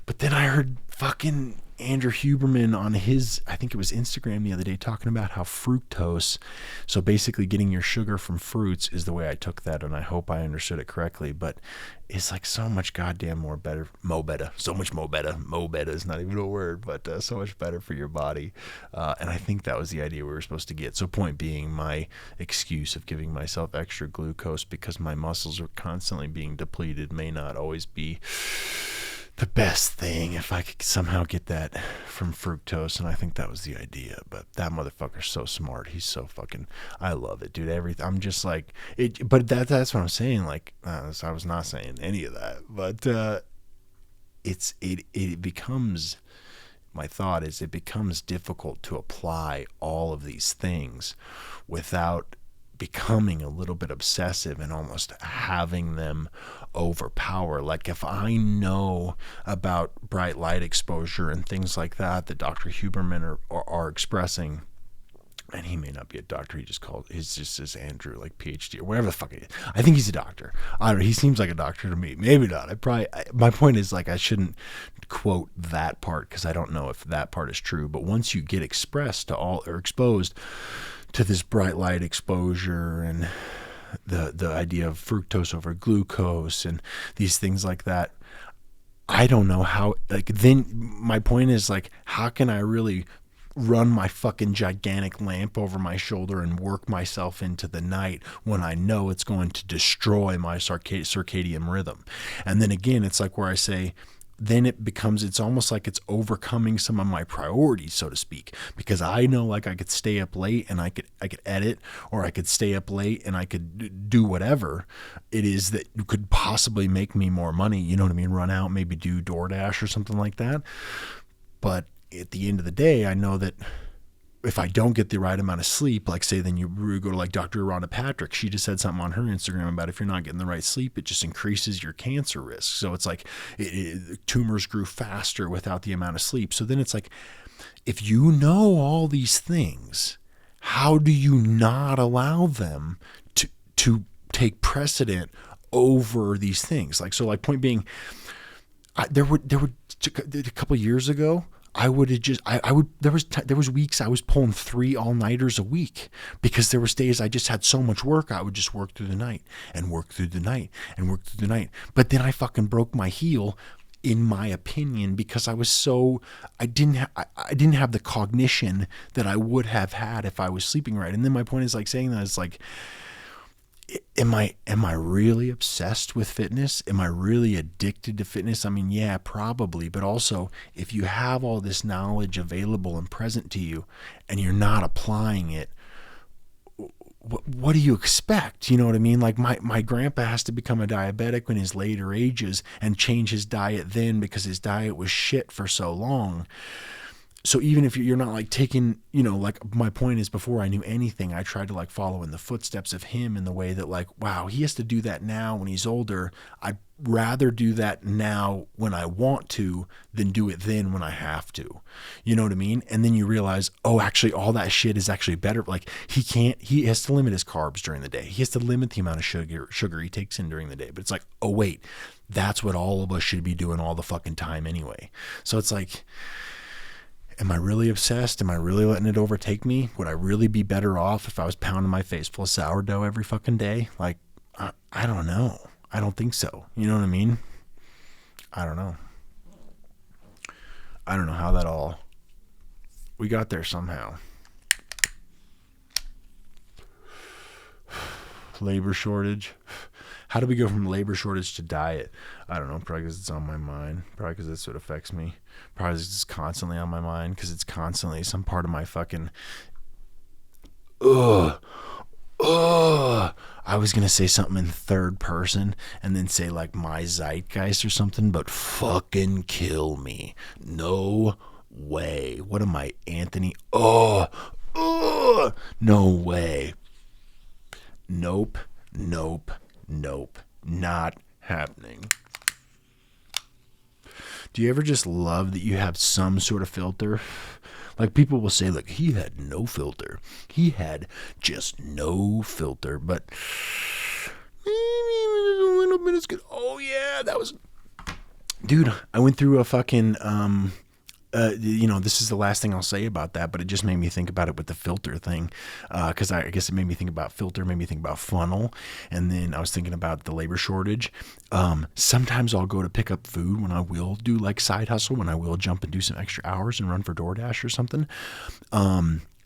But then I heard fucking Andrew Huberman on his, I think it was Instagram the other day, talking about how fructose, so basically getting your sugar from fruits, is the way I took that, and I hope I understood it correctly, but it's like so much goddamn more better, so much mo better is not even a word, but so much better for your body, and I think that was the idea we were supposed to get. So point being, my excuse of giving myself extra glucose because my muscles are constantly being depleted may not always be the best thing if I could somehow get that from fructose, and I think that was the idea. But that motherfucker's so smart. He's so fucking, I love it, dude. Everything. I'm just like it, but that's what I'm saying. Like, I was not saying any of that, but it becomes, my thought is, it becomes difficult to apply all of these things without becoming a little bit obsessive and almost having them overpower. Like, if I know about bright light exposure and things like that Dr. Huberman are expressing, and he may not be a doctor, he's just his Andrew, like PhD or whatever the fuck it is. I think he's a doctor. I don't know, he seems like a doctor to me. Maybe not. My point is, like, I shouldn't quote that part because I don't know if that part is true. But once you get exposed to this bright light exposure and the idea of fructose over glucose and these things like that, I don't know how, like, then my point is, like, how can I really run my fucking gigantic lamp over my shoulder and work myself into the night when I know it's going to destroy my circadian rhythm? And then again, it's like where I say, then it's almost like it's overcoming some of my priorities, so to speak, because I know like I could stay up late and I could edit, or I could stay up late and I could do whatever it is that could possibly make me more money, you know what I mean? Run out, maybe do DoorDash or something like that. But at the end of the day, I know that if I don't get the right amount of sleep, like say, then you go to like Dr. Rhonda Patrick, she just said something on her Instagram about if you're not getting the right sleep, it just increases your cancer risk. So it's like tumors grew faster without the amount of sleep. So then it's like, if you know all these things, how do you not allow them to take precedent over these things? Like, so like point being, there were a couple of years ago, there was weeks I was pulling 3 all-nighters a week, because there was days I just had so much work, I would just work through the night and work through the night and work through the night. But then I fucking broke my heel, in my opinion, because I didn't have the cognition that I would have had if I was sleeping right. And then my point is like saying that is like, am I really obsessed with fitness? Am I really addicted to fitness? I mean, yeah, probably. But also, if you have all this knowledge available and present to you and you're not applying it, what do you expect? You know what I mean? Like my grandpa has to become a diabetic in his later ages and change his diet then because his diet was shit for so long. So even if you're not like taking, you know, like my point is, before I knew anything, I tried to like follow in the footsteps of him in the way that like, wow, he has to do that now when he's older. I'd rather do that now when I want to than do it then when I have to. You know what I mean? And then you realize, oh, actually all that shit is actually better. Like he has to limit his carbs during the day. He has to limit the amount of sugar he takes in during the day. But it's like, oh wait, that's what all of us should be doing all the fucking time anyway. So it's like, am I really obsessed? Am I really letting it overtake me? Would I really be better off if I was pounding my face full of sourdough every fucking day? Like, I don't know. I don't think so. You know what I mean? I don't know. I don't know how that all... We got there somehow. Labor shortage. How do we go from labor shortage to diet? I don't know. Probably because it's on my mind. Probably because that's what affects me. Probably because it's constantly on my mind, because it's constantly some part of my fucking... I was going to say something in third person and then say like my zeitgeist or something, but fucking kill me. No way. What am I, Anthony? No way. Nope. Not happening. Do you ever just love that you have some sort of filter? Like people will say, like, he had no filter. He had just no filter. But maybe a little bit is good. Oh yeah, that was... Dude, I went through a fucking... this is the last thing I'll say about that, but it just made me think about it with the filter thing. Cause I guess it made me think about filter, made me think about funnel. And then I was thinking about the labor shortage. Sometimes I'll go to pick up food when I will do like side hustle, when I will jump and do some extra hours and run for DoorDash or something.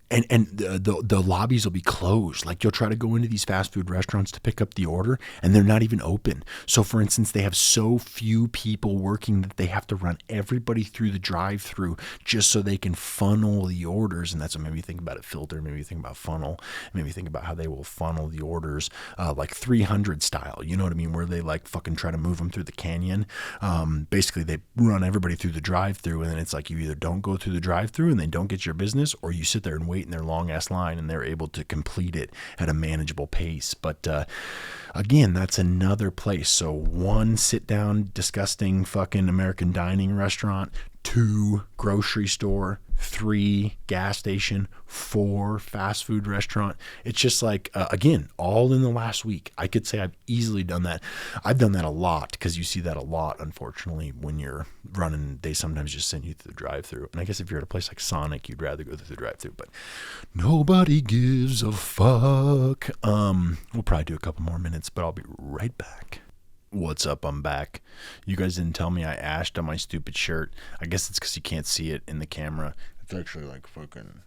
And the lobbies will be closed. Like you'll try to go into these fast food restaurants to pick up the order and they're not even open. So for instance, they have so few people working that they have to run everybody through the drive-through just so they can funnel the orders. And that's what made me think about it. Filter, made me think about funnel, made me think about how they will funnel the orders like 300 style. You know what I mean? Where they like fucking try to move them through the canyon. Basically they run everybody through the drive-through, and then it's like you either don't go through the drive-through and they don't get your business, or you sit there and wait in their long ass line and they're able to complete it at a manageable pace. But again, that's another place. So 1 sit down disgusting fucking American dining restaurant, 2 grocery store, 3 gas station, 4 fast food restaurant. It's just like again, all in the last week. I could say I've easily done that. I've done that a lot, because you see that a lot, unfortunately, when you're running. They sometimes just send you through the drive-through. And I guess if you're at a place like Sonic, you'd rather go through the drive-through, but nobody gives a fuck. We'll probably do a couple more minutes, but I'll be right back. What's up? I'm back. You guys didn't tell me I ashed on my stupid shirt. I guess it's because you can't see it in the camera. It's actually like fucking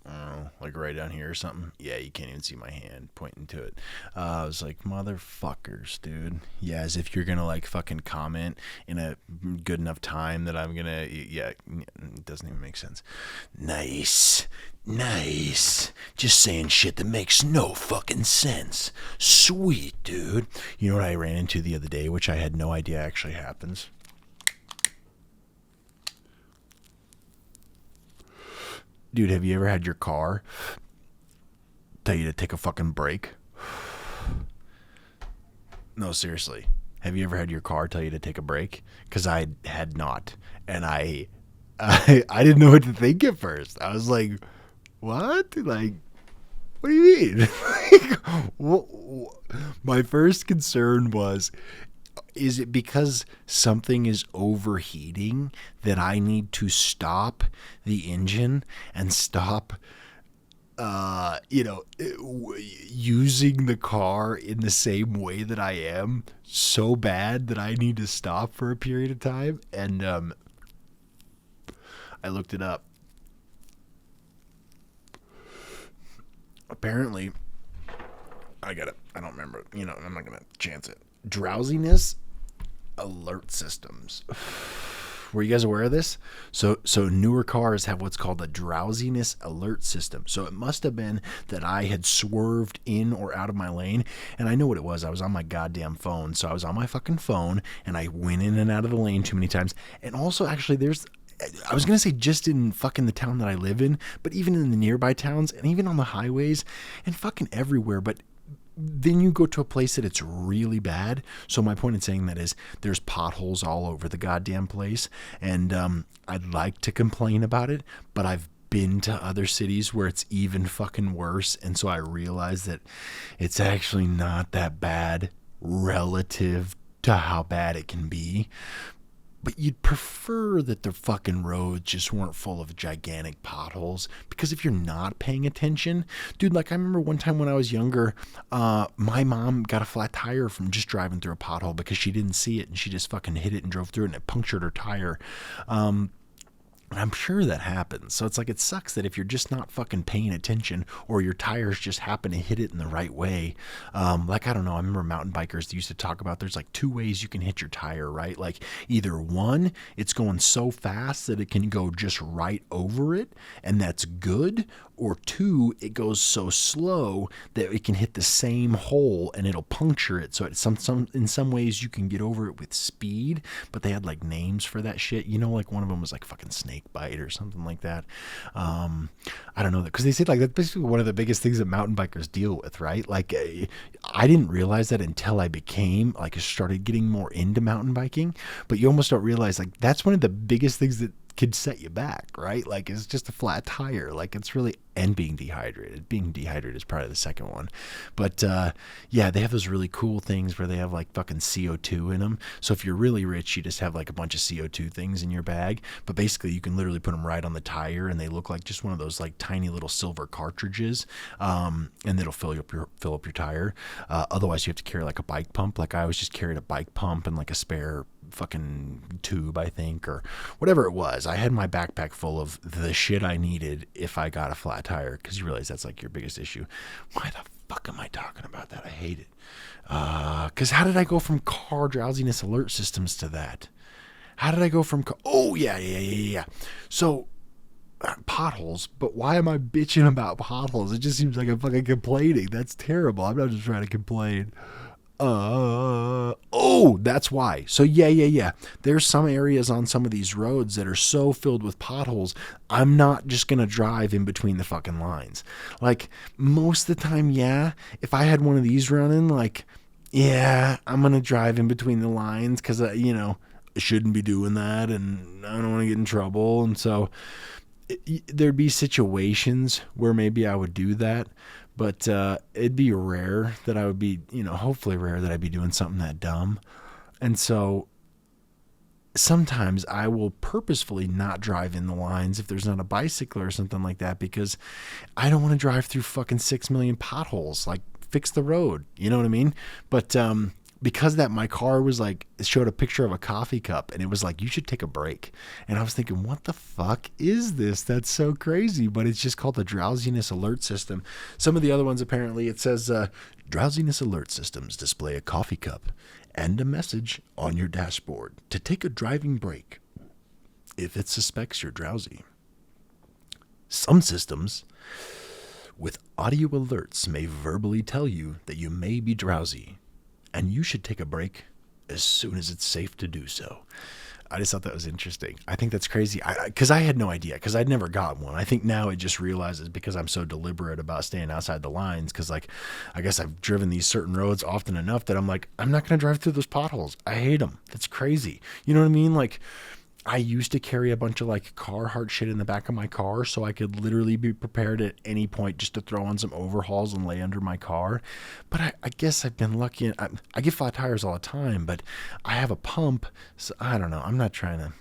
I don't know, like right down here or something. Yeah, you can't even see my hand pointing to it. I was like, motherfuckers, dude. Yeah, as if you're gonna like fucking comment in a good enough time that I'm gonna. Yeah, it doesn't even make sense. Nice. Nice. Just saying shit that makes no fucking sense. Sweet, dude. You know what I ran into the other day, which I had no idea actually happens? Dude, have you ever had your car tell you to take a fucking break? No, seriously. Have you ever had your car tell you to take a break? Because I had not. And I didn't know what to think at first. I was like, what? Like, what do you mean? My first concern was, is it because something is overheating that I need to stop the engine and stop, using the car in the same way that I am so bad that I need to stop for a period of time? And I looked it up. Apparently, I don't remember. I'm not going to chance it. Drowsiness alert systems. Were you guys aware of this? So newer cars have what's called a drowsiness alert system. So it must have been that I had swerved in or out of my lane, and I know what it was. I was on my goddamn phone. So I was on my fucking phone, and I went in and out of the lane too many times. And also, actually, I was going to say just in fucking the town that I live in, but even in the nearby towns and even on the highways and fucking everywhere. But then you go to a place that it's really bad. So my point in saying that is there's potholes all over the goddamn place. And I'd like to complain about it, but I've been to other cities where it's even fucking worse. And so I realized that it's actually not that bad relative to how bad it can be. But you'd prefer that the fucking roads just weren't full of gigantic potholes, because if you're not paying attention, dude, like I remember one time when I was younger, my mom got a flat tire from just driving through a pothole because she didn't see it and she just fucking hit it and drove through it and it punctured her tire. And I'm sure that happens. So it's like, it sucks that if you're just not fucking paying attention or your tires just happen to hit it in the right way. Like, I don't know. I remember mountain bikers used to talk about there's like two ways you can hit your tire, right? Like either one, it's going so fast that it can go just right over it and that's good. Or two, it goes so slow that it can hit the same hole and it'll puncture it. So it's in some ways you can get over it with speed, but they had like names for that shit. Like one of them was like fucking snake bite or something like that. I don't know that, because they said like that's basically one of the biggest things that mountain bikers deal with, right? Like I didn't realize that until I started getting more into mountain biking. But you almost don't realize like that's one of the biggest things that could set you back, right? Like it's just a flat tire. Like it's really, and being dehydrated. Being dehydrated is probably the second one. But yeah, they have those really cool things where they have like fucking CO2 in them. So if you're really rich, you just have like a bunch of CO2 things in your bag. But basically you can literally put them right on the tire and they look like just one of those like tiny little silver cartridges. And it'll fill up your tire. Otherwise you have to carry like a bike pump. Like I always just carried a bike pump and like a spare fucking tube, I think, or whatever it was. I had my backpack full of the shit I needed if I got a flat tire, because you realize that's like your biggest issue. Why the fuck am I talking about that? I hate it. Because how did I go from car drowsiness alert systems to that? How did I go from oh yeah. So potholes, but why am I bitching about potholes? It just seems like I'm fucking complaining. That's terrible. I'm not just trying to complain. That's why. So yeah. There's some areas on some of these roads that are so filled with potholes, I'm not just going to drive in between the fucking lines. Like most of the time, yeah, if I had one of these running, like, yeah, I'm going to drive in between the lines because, I shouldn't be doing that and I don't want to get in trouble. And so there'd be situations where maybe I would do that. But it'd be rare that I would be, hopefully rare that I'd be doing something that dumb. And so sometimes I will purposefully not drive in the lines if there's not a bicycle or something like that, because I don't want to drive through fucking 6 million potholes. Like, fix the road. You know what I mean? But because that my car was like, it showed a picture of a coffee cup and it was like, you should take a break. And I was thinking, what the fuck is this? That's so crazy. But it's just called the drowsiness alert system. Some of the other ones, apparently it says drowsiness alert systems display a coffee cup and a message on your dashboard to take a driving break if it suspects you're drowsy. Some systems with audio alerts may verbally tell you that you may be drowsy and you should take a break as soon as it's safe to do so. I just thought that was interesting. I think that's crazy because I had no idea, because I'd never got one. I think now it just realizes because I'm so deliberate about staying outside the lines, because like I guess I've driven these certain roads often enough that I'm like, I'm not going to drive through those potholes. I hate them. That's crazy. You know what I mean? Like I used to carry a bunch of like Carhartt shit in the back of my car so I could literally be prepared at any point just to throw on some overhauls and lay under my car. But I guess I've been lucky. I get flat tires all the time, but I have a pump. So I don't know. I'm not trying to.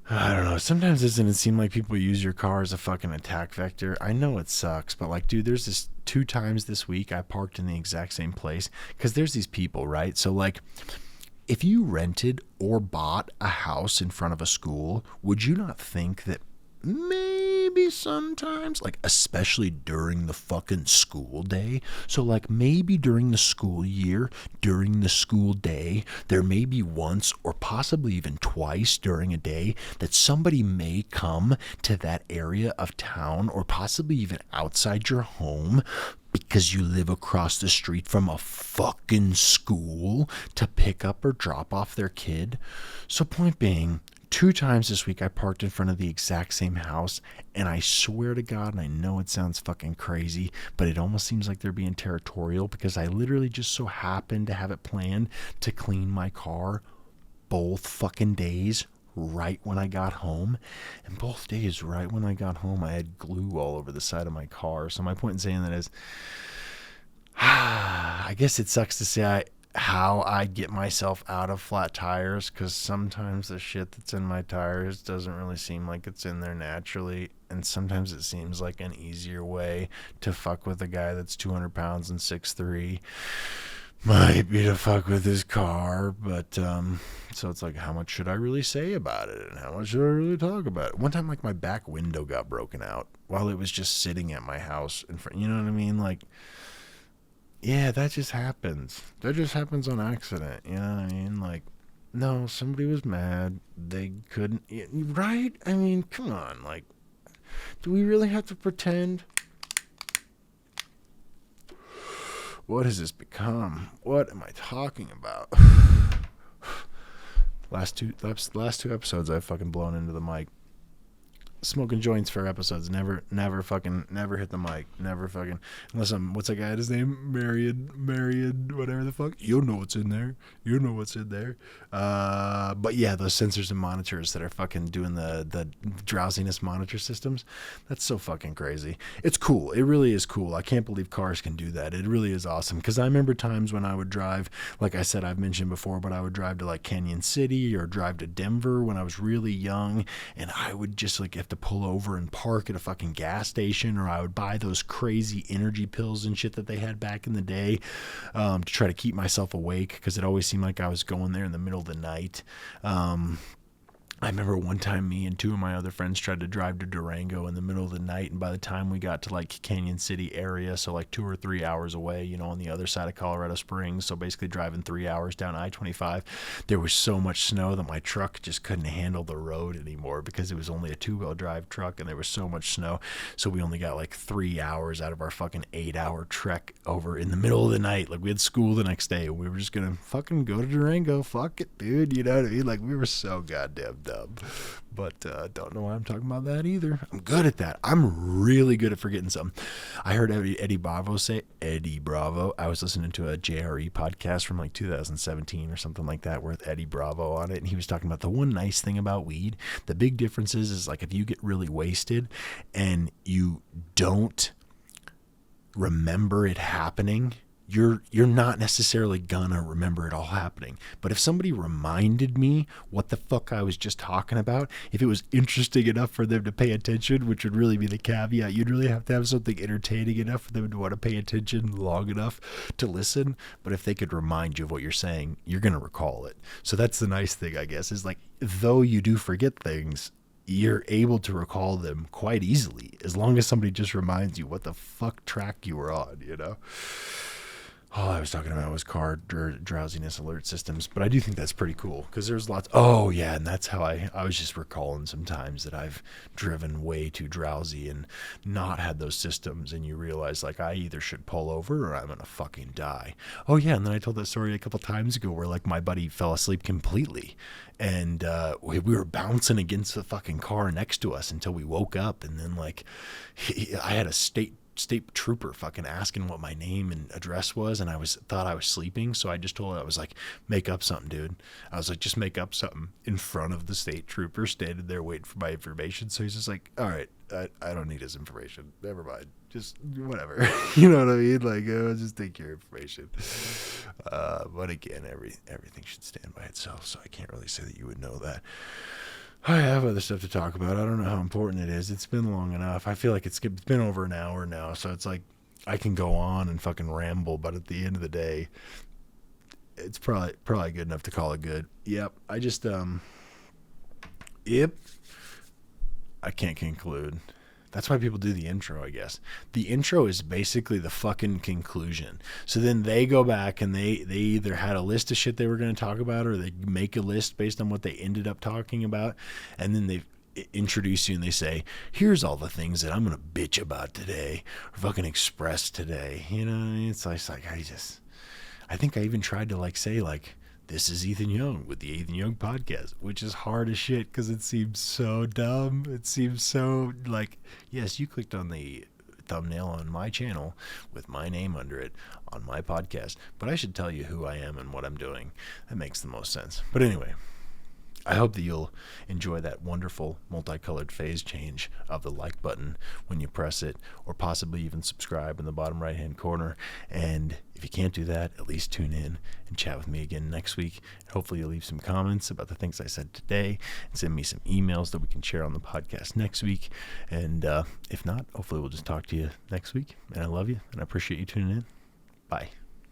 I don't know. Sometimes doesn't it seem like people use your car as a fucking attack vector? I know it sucks, but like, dude, there's this 2 times this week I parked in the exact same place because there's these people, right? So like, if you rented or bought a house in front of a school, would you not think that maybe sometimes, like especially during the fucking school day, so like maybe during the school year, during the school day, there may be once or possibly even twice during a day that somebody may come to that area of town or possibly even outside your home because you live across the street from a fucking school to pick up or drop off their kid. So point being, 2 times this week I parked in front of the exact same house, and I swear to God, and I know it sounds fucking crazy, but it almost seems like they're being territorial because I literally just so happened to have it planned to clean my car both fucking days right when I got home. And both days right when I got home, I had glue all over the side of my car. So my point in saying that is, I guess it sucks to say how I get myself out of flat tires, because sometimes the shit that's in my tires doesn't really seem like it's in there naturally, and sometimes it seems like an easier way to fuck with a guy that's 200 pounds and 6'3", might be to fuck with his car. But so it's like, how much should I really say about it, and how much should I really talk about it? One time, like, my back window got broken out while it was just sitting at my house in front. You know what I mean? Like, yeah, that just happens. That just happens on accident. You know what I mean? Like, no, somebody was mad. They couldn't, right? I mean, come on. Like, do we really have to pretend? What has this become? What am I talking about? last two episodes I've fucking blown into the mic. Smoking joints for episodes. Never hit the mic. Never fucking, unless I'm, what's that guy, his name? Marion, whatever the fuck. You'll know what's in there. But yeah, those sensors and monitors that are fucking doing the drowsiness monitor systems. That's so fucking crazy. It's cool. It really is cool. I can't believe cars can do that. It really is awesome. Because I remember times when I would drive, like I said, I've mentioned before, but I would drive to like Canyon City or drive to Denver when I was really young, and I would just like have to pull over and park at a fucking gas station, or I would buy those crazy energy pills and shit that they had back in the day to try to keep myself awake, because it always seemed like I was going there in the middle of the night. I remember one time me and 2 of my other friends tried to drive to Durango in the middle of the night, and by the time we got to like Canyon City area, so like 2 or 3 hours away, you know, on the other side of Colorado Springs, so basically driving 3 hours down I-25, there was so much snow that my truck just couldn't handle the road anymore, because it was only a 2-wheel drive truck and there was so much snow. So we only got like 3 hours out of our fucking 8-hour trek over in the middle of the night. Like, we had school the next day, and we were just gonna fucking go to Durango. Fuck it, dude. You know what I mean? Like, we were so goddamn dumb. But don't know why I'm talking about that either. I'm good at that. I'm really good at forgetting something. I heard Eddie Bravo say, Eddie Bravo. I was listening to a JRE podcast from like 2017 or something like that with Eddie Bravo on it, and he was talking about the one nice thing about weed. The big difference is like if you get really wasted and you don't remember it happening, you're not necessarily gonna remember it all happening. But if somebody reminded me what the fuck I was just talking about, if it was interesting enough for them to pay attention, which would really be the caveat, you'd really have to have something entertaining enough for them to want to pay attention long enough to listen. But if they could remind you of what you're saying, you're gonna recall it. So that's the nice thing, I guess, is like, though you do forget things, you're able to recall them quite easily as long as somebody just reminds you what the fuck track you were on, you know? All I was talking about was car drowsiness alert systems, but I do think that's pretty cool because there's lots. Oh yeah, and that's how I was just recalling some times that I've driven way too drowsy and not had those systems, and you realize like I either should pull over or I'm gonna fucking die. Oh yeah, and then I told that story a couple times ago where like my buddy fell asleep completely, and we were bouncing against the fucking car next to us until we woke up, and then like I had a state trooper fucking asking what my name and address was, and thought I was sleeping, so I just told her, I was like, make up something, dude. I was like, just make up something in front of the state trooper standing there waiting for my information. So he's just like, all right, I don't need his information, never mind, just whatever. You know what I mean? Like, I'll just take your information. But again, everything should stand by itself, so I can't really say that you would know that. I have other stuff to talk about. I don't know how important it is. It's been long enough. I feel like it's been over an hour now, so it's like I can go on and fucking ramble, but at the end of the day, it's probably good enough to call it good. Yep. I just I can't conclude. That's why people do the intro, I guess. The intro is basically the fucking conclusion. So then they go back and they either had a list of shit they were going to talk about, or they make a list based on what they ended up talking about. And then they introduce you and they say, here's all the things that I'm going to bitch about today or fucking express today. You know, it's like I think I even tried to like say like, this is Ethan Young with the Ethan Young podcast, which is hard as shit because it seems so dumb. It seems so like, yes, you clicked on the thumbnail on my channel with my name under it on my podcast, but I should tell you who I am and what I'm doing. That makes the most sense. But anyway, I hope that you'll enjoy that wonderful multicolored phase change of the like button when you press it, or possibly even subscribe in the bottom right hand corner. And if you can't do that, at least tune in and chat with me again next week. Hopefully you'll leave some comments about the things I said today and send me some emails that we can share on the podcast next week. And if not, hopefully we'll just talk to you next week. And I love you and I appreciate you tuning in. Bye.